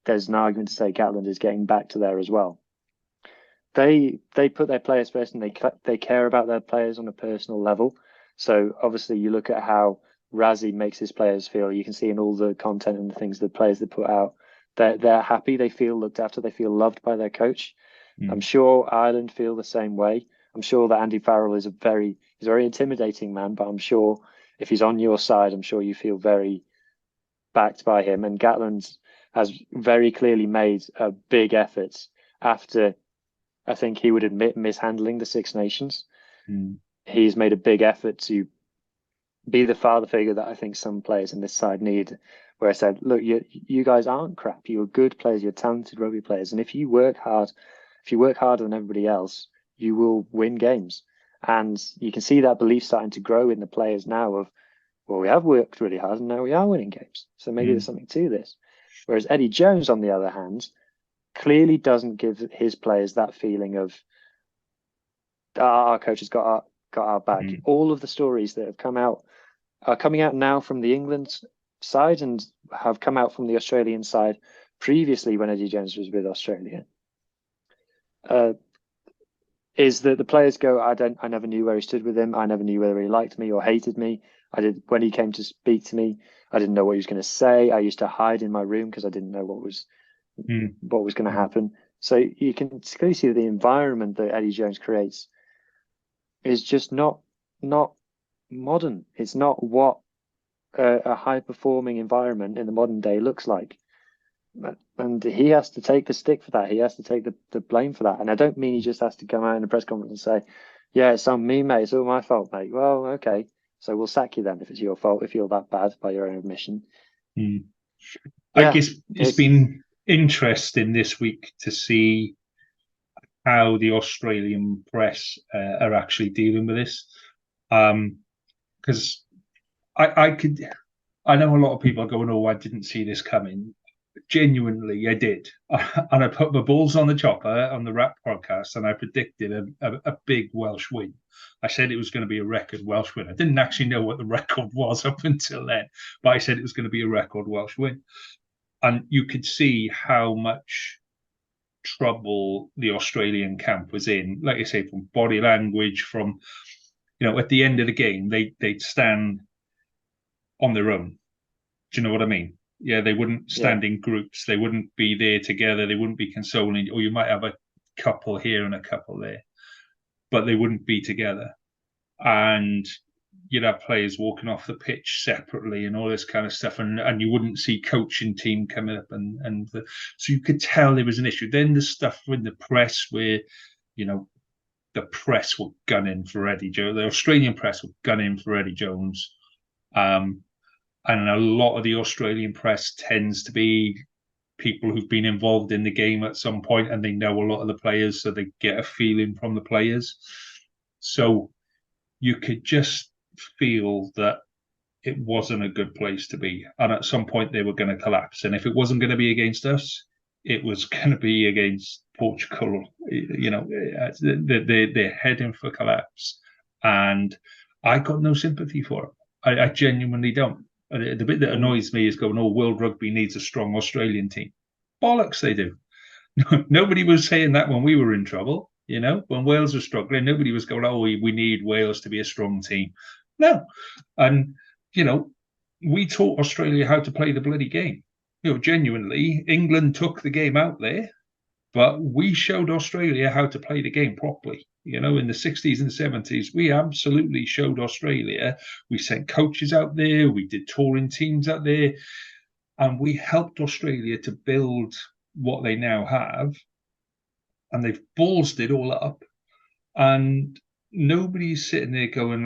there's an argument to say Gatland is getting back to there as well. They put their players first, and they care about their players on a personal level. So obviously you look at how Razzie makes his players feel. You can see in all the content and the things the players that put out, they're happy, they feel looked after, they feel loved by their coach. I'm sure Ireland feel the same way. I'm sure that Andy Farrell is a very intimidating man, but I'm sure if he's on your side, I'm sure you feel very backed by him. And Gatland has very clearly made a big effort after, I think he would admit, mishandling the Six Nations. He's made a big effort to be the father figure that I think some players in this side need, where I said, look, you guys aren't crap. You're good players. You're talented rugby players. And if you work hard, if you work harder than everybody else, you will win games. And you can see that belief starting to grow in the players now of, well, we have worked really hard and now we are winning games. So maybe there's something to this. Whereas Eddie Jones, on the other hand, clearly doesn't give his players that feeling of, our coach has got our back. All of the stories that have come out are coming out now from the England side and have come out from the Australian side previously when Eddie Jones was with Australia. Is that the players go, I never knew where he stood with him. I never knew whether he liked me or hated me. When he came to speak to me, I didn't know what he was going to say. I used to hide in my room because I didn't know what was going to happen. So you can clearly see that the environment that Eddie Jones creates is just not modern. It's not what a high performing environment in the modern day looks like. And he has to take the stick for that. He has to take the blame for that. And I don't mean he just has to come out in a press conference and say, yeah, it's on me, mate. It's all my fault, mate. Well, okay. So we'll sack you then if it's your fault, if you're that bad by your own admission. I guess it's been interesting this week to see how the Australian press are actually dealing with this. Because I know a lot of people are going, oh, I didn't see this coming. Genuinely, I did. And I put my balls on the chopper on the Rap podcast and I predicted a big Welsh win. I said it was going to be a record Welsh win. I didn't actually know what the record was up until then, but I said it was going to be a record Welsh win. And you could see how much trouble the Australian camp was in. Like I say, from body language, from, at the end of the game, they'd stand on their own. Do you know what I mean? Yeah, they wouldn't stand in groups. They wouldn't be there together. They wouldn't be consoling. Or you might have a couple here and a couple there, but they wouldn't be together. And you'd have players walking off the pitch separately and all this kind of stuff. And you wouldn't see coaching team coming up. So you could tell there was an issue. Then the stuff with the press where, the press were gunning for Eddie Jones. The Australian press were gunning for Eddie Jones. And a lot of the Australian press tends to be people who've been involved in the game at some point and they know a lot of the players, so they get a feeling from the players. So you could just feel that it wasn't a good place to be. And at some point they were going to collapse. And if it wasn't going to be against us, it was going to be against Portugal. They're heading for collapse. And I got no sympathy for it. I genuinely don't. The bit that annoys me is going, World Rugby needs a strong Australian team. Bollocks, they do. Nobody was saying that when we were in trouble. When Wales was struggling, nobody was going, we need Wales to be a strong team. No. And, we taught Australia how to play the bloody game. Genuinely, England took the game out there, but we showed Australia how to play the game properly. In the 60s and 70s, we absolutely showed Australia. We sent coaches out there. We did touring teams out there. And we helped Australia to build what they now have. And they've ballsed it all up. And nobody's sitting there going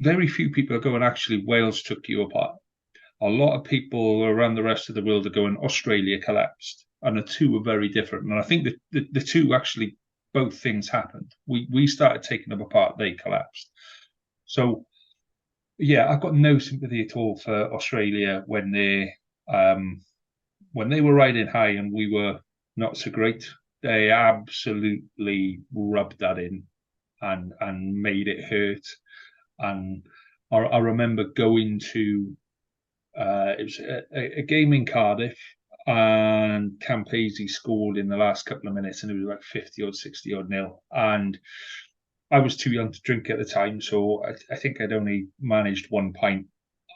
very few people are going, actually, Wales took you apart. A lot of people around the rest of the world are going, Australia collapsed. And the two are very different. And I think that the two actually, both things happened. We started taking them apart, they collapsed. So, yeah, I've got no sympathy at all for Australia when they were riding high and we were not so great. They absolutely rubbed that in and made it hurt. And I remember going to it was a game in Cardiff, and Campese scored in the last couple of minutes, and it was like 50 or 60 odd nil. And I was too young to drink at the time, so I think I'd only managed 1 pint.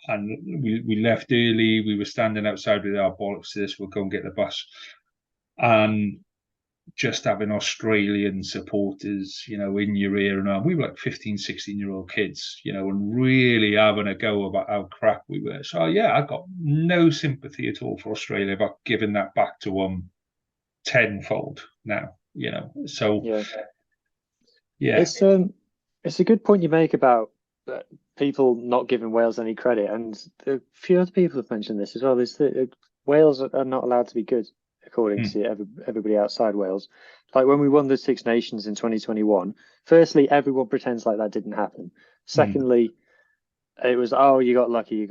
And we left early. We were standing outside with our bollocks to this. We'll go and get the bus. And just having Australian supporters, in your ear. And we were like 15, 16-year-old kids, and really having a go about how crap we were. So, yeah, I got no sympathy at all for Australia about giving that back to them tenfold now, So, yeah. It's a good point you make about people not giving Wales any credit. And a few other people have mentioned this as well. Is that Wales are not allowed to be good, according to everybody outside Wales. Like when we won the Six Nations in 2021, firstly, everyone pretends like that didn't happen. Secondly, it was, oh, you got lucky.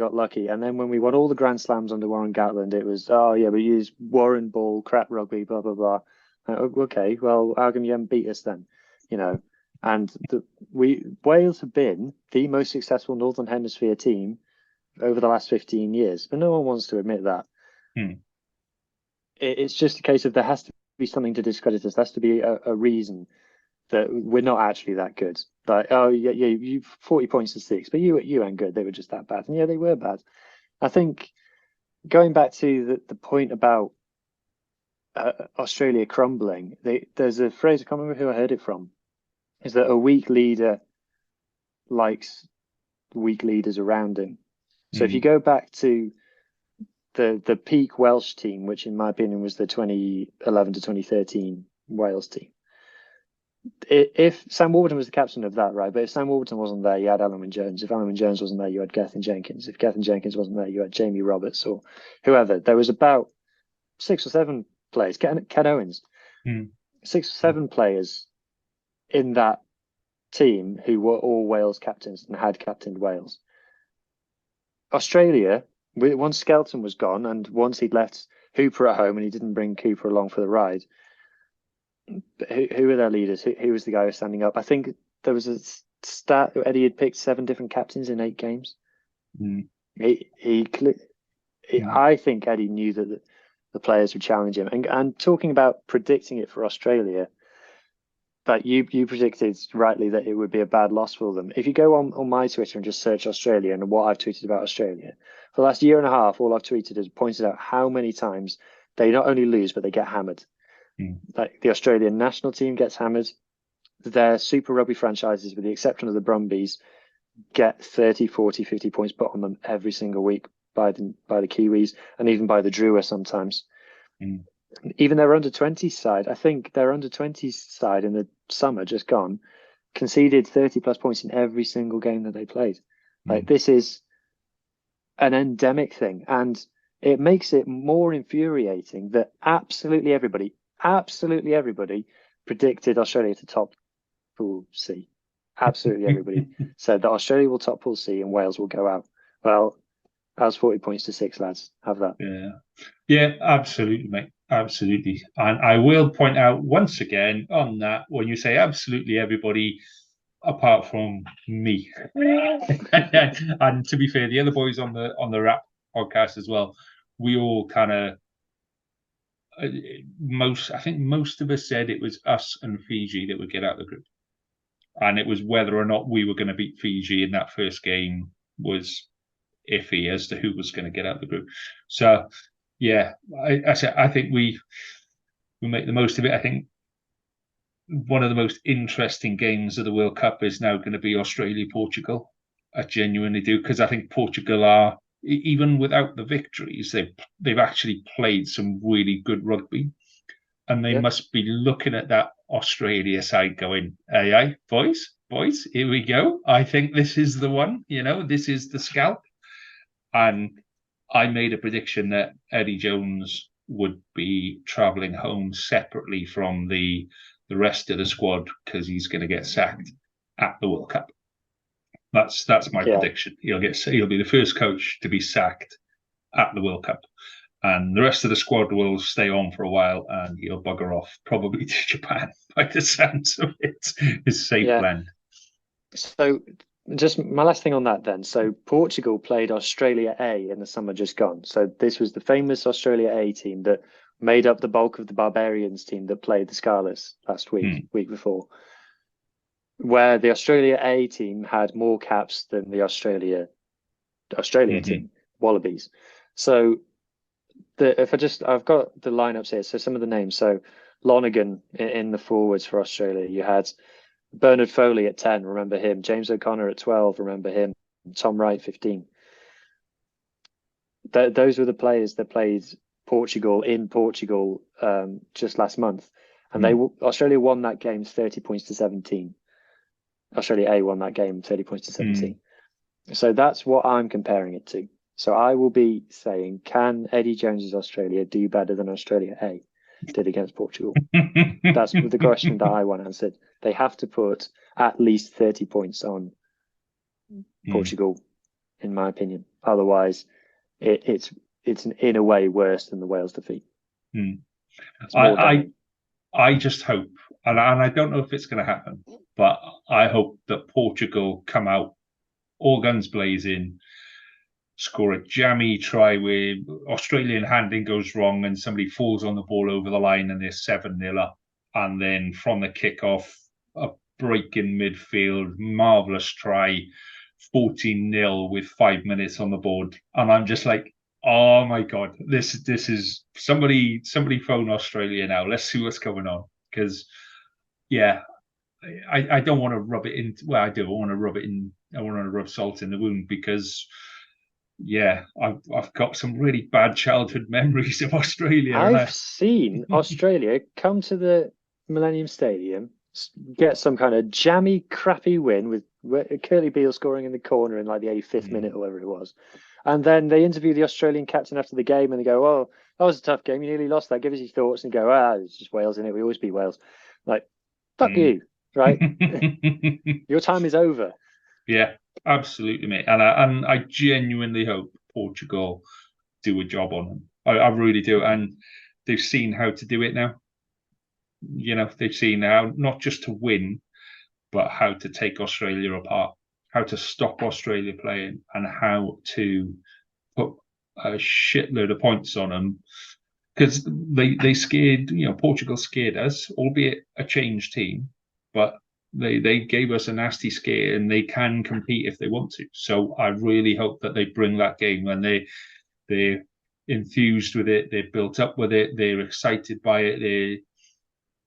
And then when we won all the Grand Slams under Warren Gatland, it was, oh, yeah, we used Warren ball, crap rugby, blah, blah, blah. Okay, well, how come you haven't beat us then? And Wales have been the most successful Northern Hemisphere team over the last 15 years, but no one wants to admit that. It's just a case of there has to be something to discredit us. There has to be a reason that we're not actually that good. Like, oh yeah, you 40 points to 6, but you ain't good. They were just that bad, and yeah, they were bad. I think going back to the point about Australia crumbling, there's a phrase, I can't remember who I heard it from, is that a weak leader likes weak leaders around him. So if you go back to the peak Welsh team, which in my opinion was the 2011 to 2013 Wales team, if Sam Warburton was the captain of that, right? But if Sam Warburton wasn't there, you had Alan Wynne-Jones. If Alan Wynne-Jones wasn't there, you had Gethin Jenkins. If Gethin Jenkins wasn't there, you had Jamie Roberts or whoever. There was about 6 or 7 players, Ken Owens, 6 or 7 players in that team who were all Wales captains and had captained Wales. Australia, once Skelton was gone and once he'd left Hooper at home and he didn't bring Cooper along for the ride, who were their leaders? Who was the guy who was standing up? I think there was a stat Eddie had picked 7 different captains in 8 games. I think Eddie knew that the players would challenge him. And talking about predicting it for Australia, that you predicted rightly that it would be a bad loss for them. If you go on my Twitter and just search Australia and what I've tweeted about Australia, for the last year and a half, all I've tweeted is pointed out how many times they not only lose, but they get hammered. Like the Australian national team gets hammered. Their Super Rugby franchises, with the exception of the Brumbies, get 30, 40, 50 points put on them every single week by the Kiwis and even by the Drua sometimes. Even their under-20s side, I think their under-20s side in the summer just gone, conceded 30 plus points in every single game that they played. Like this is an endemic thing, and it makes it more infuriating that absolutely everybody predicted Australia to top Pool C. Absolutely everybody said that Australia will top Pool C and Wales will go out. Well, that was 40 points to 6, lads. Have that. Yeah, absolutely, mate. Absolutely. And I will point out once again on that, when you say absolutely everybody, apart from me. And to be fair, the other boys on the rap podcast as well, we all kind of I think most of us said it was us and Fiji that would get out of the group. And it was whether or not we were going to beat Fiji in that first game was iffy as to who was going to get out of the group. So yeah, I think we make the most of it. I think one of the most interesting games of the World Cup is now going to be Australia-Portugal. I genuinely do, because I think Portugal are, even without the victories, they've actually played some really good rugby, and they must be looking at that Australia side going, "Hey, boys, here we go. I think this is the one. This is the scalp." And I made a prediction that Eddie Jones would be travelling home separately from the rest of the squad because he's going to get sacked at the World Cup. That's my prediction. He'll be the first coach to be sacked at the World Cup, and the rest of the squad will stay on for a while, and he'll bugger off probably to Japan by the sounds of it. His safe land. So just my last thing on that then. So Portugal played Australia A in the summer just gone. So this was the famous Australia A team that made up the bulk of the Barbarians team that played the Scarlets last week before, where the Australia A team had more caps than the Australia team, Wallabies. So I've got the lineups here. So some of the names. So Lonergan in the forwards for Australia. You had Bernard Foley at 10. Remember him. James O'Connor at 12. Remember him. Tom Wright 15. Those were the players that played Portugal in Portugal just last month, and Australia won that game 30 points to 17. Australia A won that game 30 points to 17. So that's what I'm comparing it to. So I will be saying, can Eddie Jones's Australia do better than Australia A did against Portugal? That's the question that I want answered. They have to put at least 30 points on Portugal, in my opinion. Otherwise, it's in a way worse than the Wales defeat. I just hope, and I don't know if it's going to happen, but I hope that Portugal come out all guns blazing, score a jammy try where Australian handling goes wrong and somebody falls on the ball over the line and they're 7-0 up. And then from the kickoff, a break in midfield, marvellous try, 14-0 with 5 minutes on the board. And I'm just like, oh my God, this is somebody phone Australia now. Let's see what's going on. Because, yeah, I don't want to rub it in. Well, I do. I want to rub it in. I want to rub salt in the wound because, yeah, I've got some really bad childhood memories of Australia. I've seen Australia come to the Millennium Stadium, get some kind of jammy, crappy win with Curly Beale scoring in the corner in like the 85th minute or whatever it was. And then they interview the Australian captain after the game and they go, "Oh, that was a tough game. You nearly lost that. Give us your thoughts." And go, "It's just Wales, isn't it? We always beat Wales." Like, fuck you, right? Your time is over. Yeah, absolutely, mate. And I genuinely hope Portugal do a job on them. I really do. And they've seen how to do it now. You know, they've seen how not just to win, but how to take Australia apart, how to stop Australia playing, and how to put a shitload of points on them. Because they scared, Portugal scared us, albeit a changed team, but they gave us a nasty scare and they can compete if they want to. So I really hope that they bring that game and they're enthused with it, they're built up with it, they're excited by it.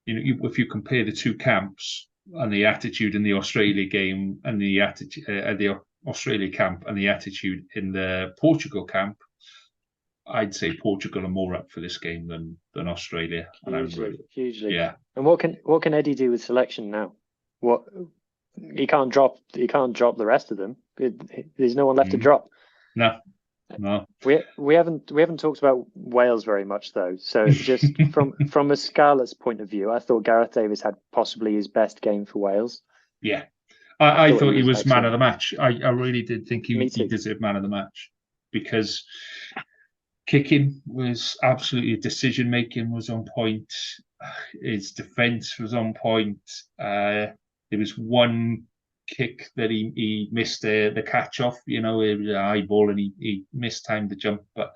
If you compare the two camps and the attitude in the Australia game and the attitude the Australia camp and the attitude in the Portugal camp, I'd say Portugal are more up for this game than Australia. Hugely. Yeah. And what can Eddie do with selection now? What he can't drop the rest of them. There's no one left to drop. No. We haven't talked about Wales very much though. So just from a Scarlet's point of view, I thought Gareth Davies had possibly his best game for Wales. Yeah. I thought he was man of the match. I really did think he deserved man of the match because kicking was absolutely, decision making was on point. His defense was on point. There was one kick that he missed the catch off. It was an high ball and he mistimed the jump. But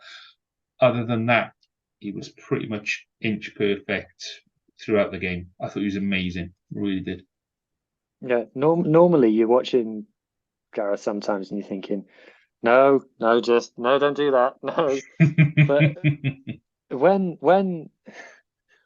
other than that, he was pretty much inch perfect throughout the game. I thought he was amazing. Really did. Yeah. Normally you're watching Gareth sometimes and you're thinking, no, don't do that. No. But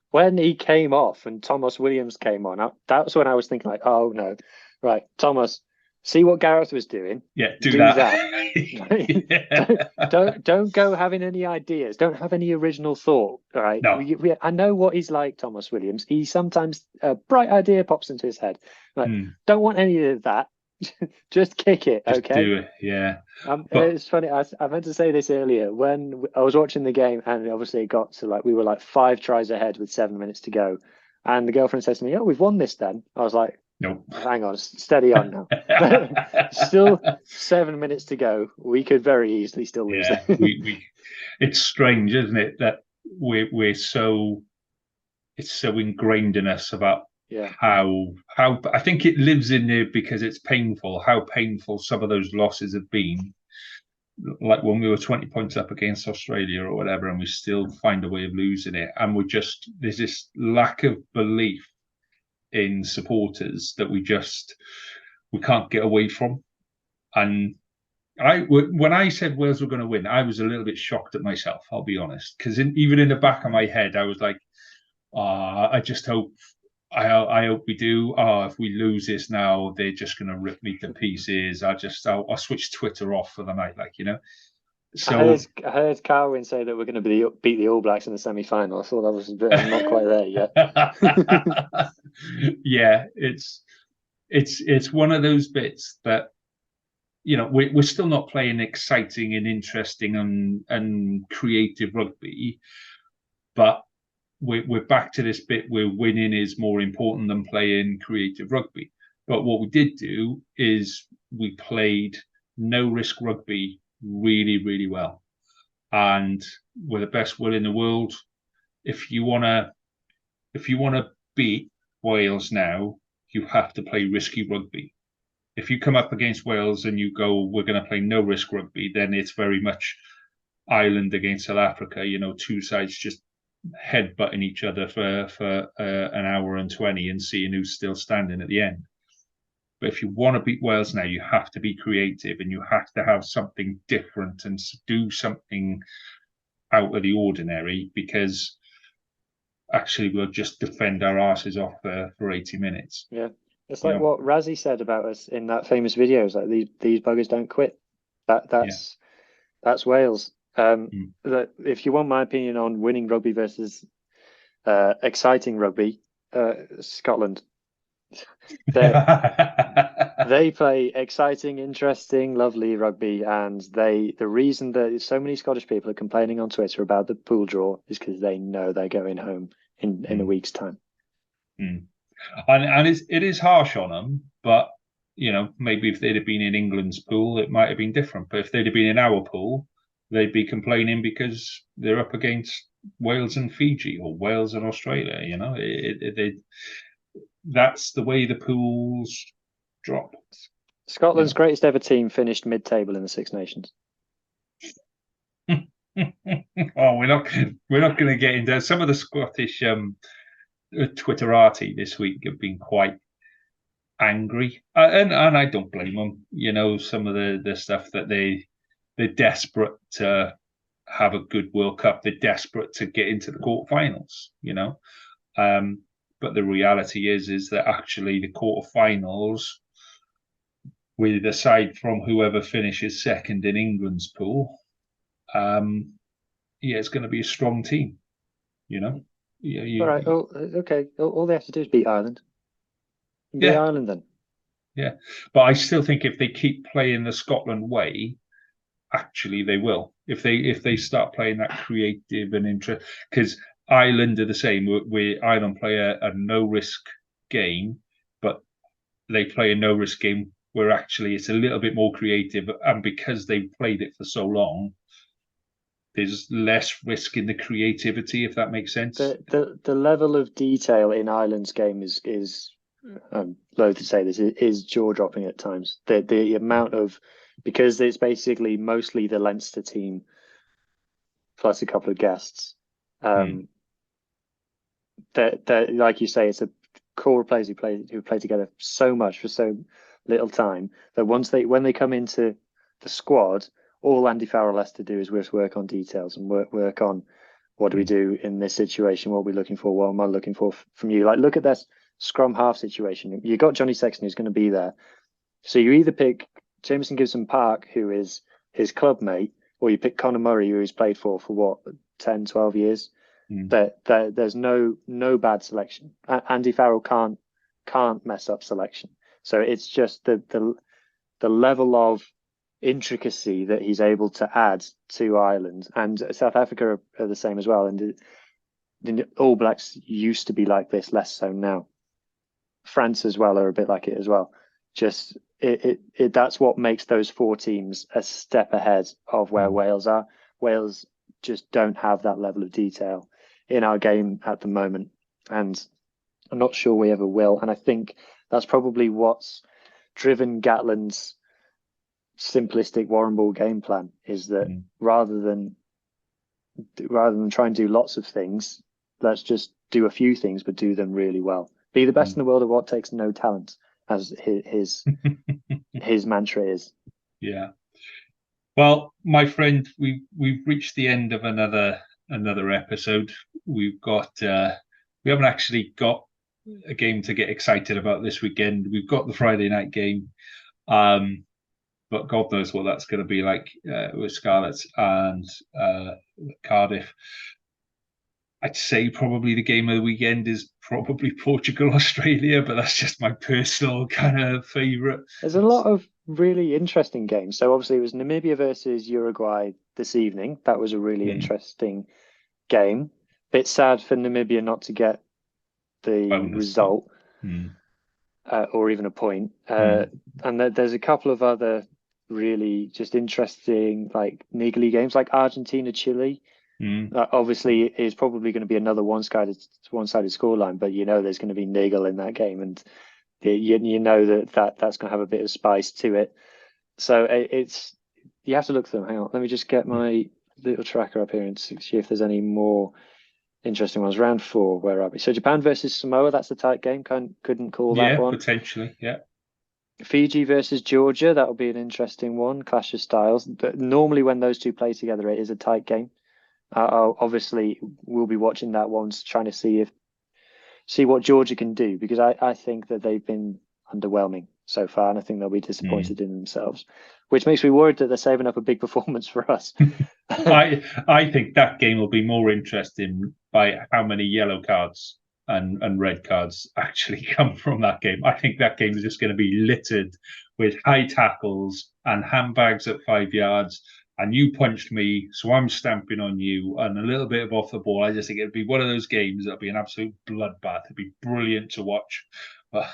when he came off and Thomas Williams came on, that's when I was thinking like, oh no, right, Thomas, see what Gareth was doing. Yeah, do that. Yeah. Don't go having any ideas. Don't have any original thought. All right. No. I know what he's like, Thomas Williams. He sometimes a bright idea pops into his head. Like, don't want any of that. Just kick it, Just okay? do it, yeah. It's funny. I meant to say this earlier when I was watching the game, and obviously it got to we were like 5 tries ahead with 7 minutes to go, and the girlfriend says to me, "Oh, we've won this." Then I was like, "Nope, hang on, steady on now." Still 7 minutes to go. We could very easily still lose. Yeah, it's strange, isn't it, that we're so it's so ingrained in us about. Yeah. How I think it lives in there because it's painful. How painful some of those losses have been, like when we were 20 points up against Australia or whatever, and we still find a way of losing it. And there's this lack of belief in supporters that we can't get away from. And when I said Wales were going to win, I was a little bit shocked at myself. I'll be honest, because even in the back of my head, I was like, I just hope. I hope we do. Oh, if we lose this now, they're just going to rip me to pieces. I'll switch Twitter off for the night, like, you know. So I heard Carwyn say that we're going to beat the All Blacks in the semi-final. I thought that was a bit. I'm not quite there yet. Yeah, it's one of those bits that, you know, we're still not playing exciting and interesting and creative rugby, but we're back to this bit where winning is more important than playing creative rugby. But what we did do is we played no risk rugby really, really well, and with the best will in the world, if you wanna beat Wales now, you have to play risky rugby. If you come up against Wales and you go, we're going to play no risk rugby, then it's very much Ireland against South Africa. You know, two sides just headbutting each other for an hour and 20 and seeing who's still standing at the end. But if you want to beat Wales now, you have to be creative and you have to have something different and do something out of the ordinary, because actually we'll just defend our asses off for 80 minutes. Yeah. It's like what Razzie said about us in that famous video. It's like these buggers don't quit. That's Wales. That if you want my opinion on winning rugby versus exciting rugby, Scotland. They play exciting, interesting, lovely rugby, and the reason that so many Scottish people are complaining on Twitter about the pool draw is because they know they're going home in a week's time. And it is harsh on them, but you know, maybe if they'd have been in England's pool, it might have been different. But if they'd have been in our pool, they'd be complaining because they're up against Wales and Fiji or Wales and Australia. You know, that's the way the pools drop. Scotland's greatest ever team finished mid-table in the Six Nations. Oh, we're not going to get into some of the Scottish Twitterati this week have been quite angry, and I don't blame them. You know, some of the stuff that they're desperate to have a good World Cup. They're desperate to get into the quarterfinals. You know, but the reality is that actually the quarterfinals, with aside from whoever finishes second in England's pool, it's going to be a strong team. You know. All right. Oh, okay. All they have to do is beat Ireland. Beat Ireland then. Yeah, but I still think if they keep playing the Scotland way, actually they will. If they start playing that creative and interest, because Ireland are the same. Where Ireland play a no risk game, but they play a no risk game where actually it's a little bit more creative, and because they've played it for so long, there's less risk in the creativity, if that makes sense. The level of detail in Ireland's game is I'm loath to say this, is jaw-dropping at times. The amount of, because it's basically mostly the Leinster team plus a couple of guests. That like you say, it's a core of players who play together so much for so little time that when they come into the squad, all Andy Farrell has to do is work on details and work on what do we do in this situation, what are we looking for, what am I looking for from you. Like, look at this scrum half situation. You got Johnny Sexton who's going to be there. So you either pick Jameson Gibson-Park, who is his club mate, or you pick Conor Murray, who he's played for what, 10, 12 years. There's no bad selection. Andy Farrell can't mess up selection. So it's just the level of intricacy that he's able to add to Ireland, and South Africa are the same as well. And the All Blacks used to be like this, less so now. France as well are a bit like it as well. Just that's what makes those four teams a step ahead of where Wales are. Wales just don't have that level of detail in our game at the moment, and I'm not sure we ever will. And I think that's probably what's driven Gatland's simplistic Warren Ball game plan, is that rather than try and do lots of things, let's just do a few things but do them really well. Be the best in the world at what takes no talent, as his mantra is. Yeah, Well, my friend, we've reached the end of another episode. We've got we haven't actually got a game to get excited about this weekend. We've got the Friday night game, but God knows what that's going to be like with Scarlets and Cardiff. I'd say probably the game of the weekend is probably Portugal, Australia, but that's just my personal kind of favourite. There's a lot of really interesting games. So obviously it was Namibia versus Uruguay this evening. That was a really interesting game. Bit sad for Namibia not to get the result or even a point. And there's a couple of other really just interesting, like niggly games, like Argentina, Chile. Obviously, is probably going to be another one-sided scoreline, but there's going to be niggle in that game, and you know that's going to have a bit of spice to it. So you have to look for them. Hang on, let me just get my little tracker up here and see if there's any more interesting ones. Round 4, where are we? So Japan versus Samoa, that's a tight game. Couldn't call that one. Potentially, yeah. Fiji versus Georgia, that'll be an interesting one. Clash of styles. But normally when those two play together, it is a tight game. Obviously, we'll be watching that one, trying to see what Georgia can do, because I think that they've been underwhelming so far, and I think they'll be disappointed in themselves, which makes me worried that they're saving up a big performance for us. I think that game will be more interesting by how many yellow cards and red cards actually come from that game. I think that game is just going to be littered with high tackles and handbags at 5 yards. And you punched me, so I'm stamping on you, and a little bit of off the ball. I just think it'd be one of those games that'll be an absolute bloodbath. It'd be brilliant to watch. But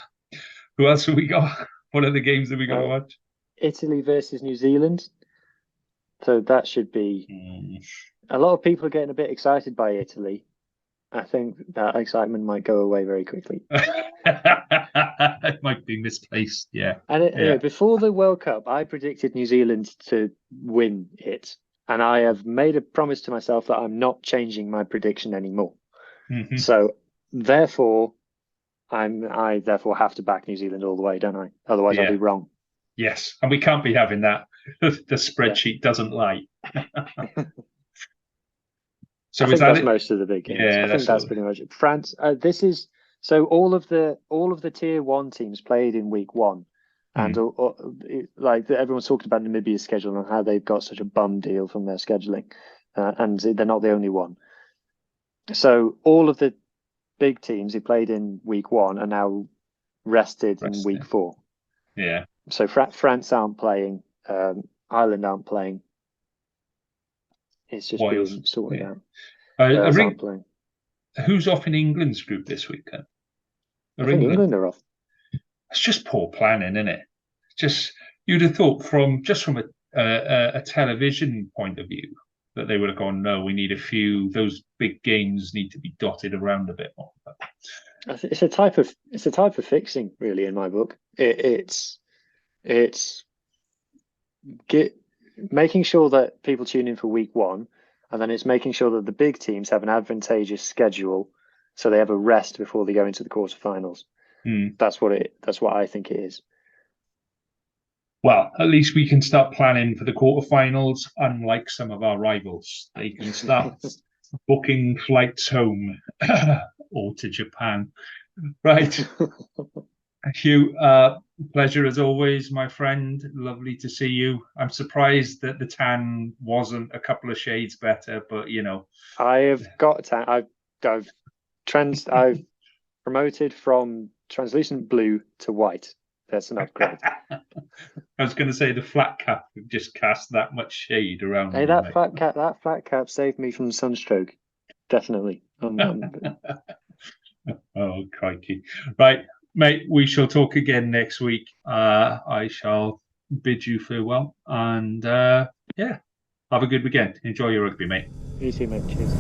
who else have we got? What are the games that we got to watch? Italy versus New Zealand. So that should be... A lot of people are getting a bit excited by Italy. I think that excitement might go away very quickly. It might be misplaced, yeah. And before the World Cup, I predicted New Zealand to win it. And I have made a promise to myself that I'm not changing my prediction anymore. So therefore, I therefore have to back New Zealand all the way, don't I? Otherwise I'll be wrong. Yes, and we can't be having that. The spreadsheet doesn't lie. So I think that's most of the big games. Yeah, I think that's pretty much it. France. This is so all of the tier 1 teams played in week 1, and like everyone's talking about Namibia's schedule and how they've got such a bum deal from their scheduling, and they're not the only one. So all of the big teams who played in week 1 are now rested in week 4. Yeah. So France aren't playing. Ireland aren't playing. It's just being sorted out. Who's off in England's group this week then? I think England are off. It's just poor planning, isn't it? Just you'd have thought from a television point of view that they would have gone, no, we need those big games need to be dotted around a bit more. It's a type of fixing, really, in my book. It's making sure that people tune in for week 1, and then it's making sure that the big teams have an advantageous schedule, so they have a rest before they go into the quarterfinals. That's what I think it is. Well, at least we can start planning for the quarterfinals, unlike some of our rivals. They can start booking flights home or to Japan. Right. Hugh, pleasure as always, my friend. Lovely to see you. I'm surprised that the tan wasn't a couple of shades better, but I have got a tan. I've promoted from translucent blue to white. That's an upgrade. I was going to say the flat cap just cast that much shade around. Hey, that flat cap saved me from sunstroke. Definitely. Oh, crikey! Right. Mate, we shall talk again next week. I shall bid you farewell. And have a good weekend. Enjoy your rugby, mate. You too, mate. Cheers.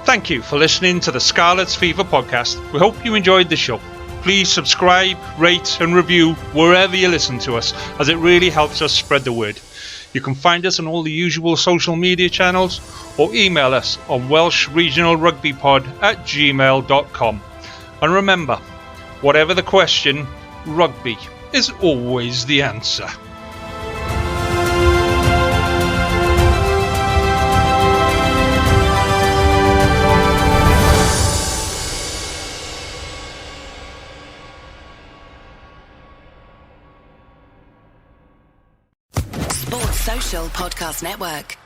Thank you for listening to the Scarlet's Fever podcast. We hope you enjoyed the show. Please subscribe, rate and review wherever you listen to us, as it really helps us spread the word. You can find us on all the usual social media channels or email us on welshregionalrugbypod@gmail.com. And remember, whatever the question, rugby is always the answer. Sports Social Podcast Network.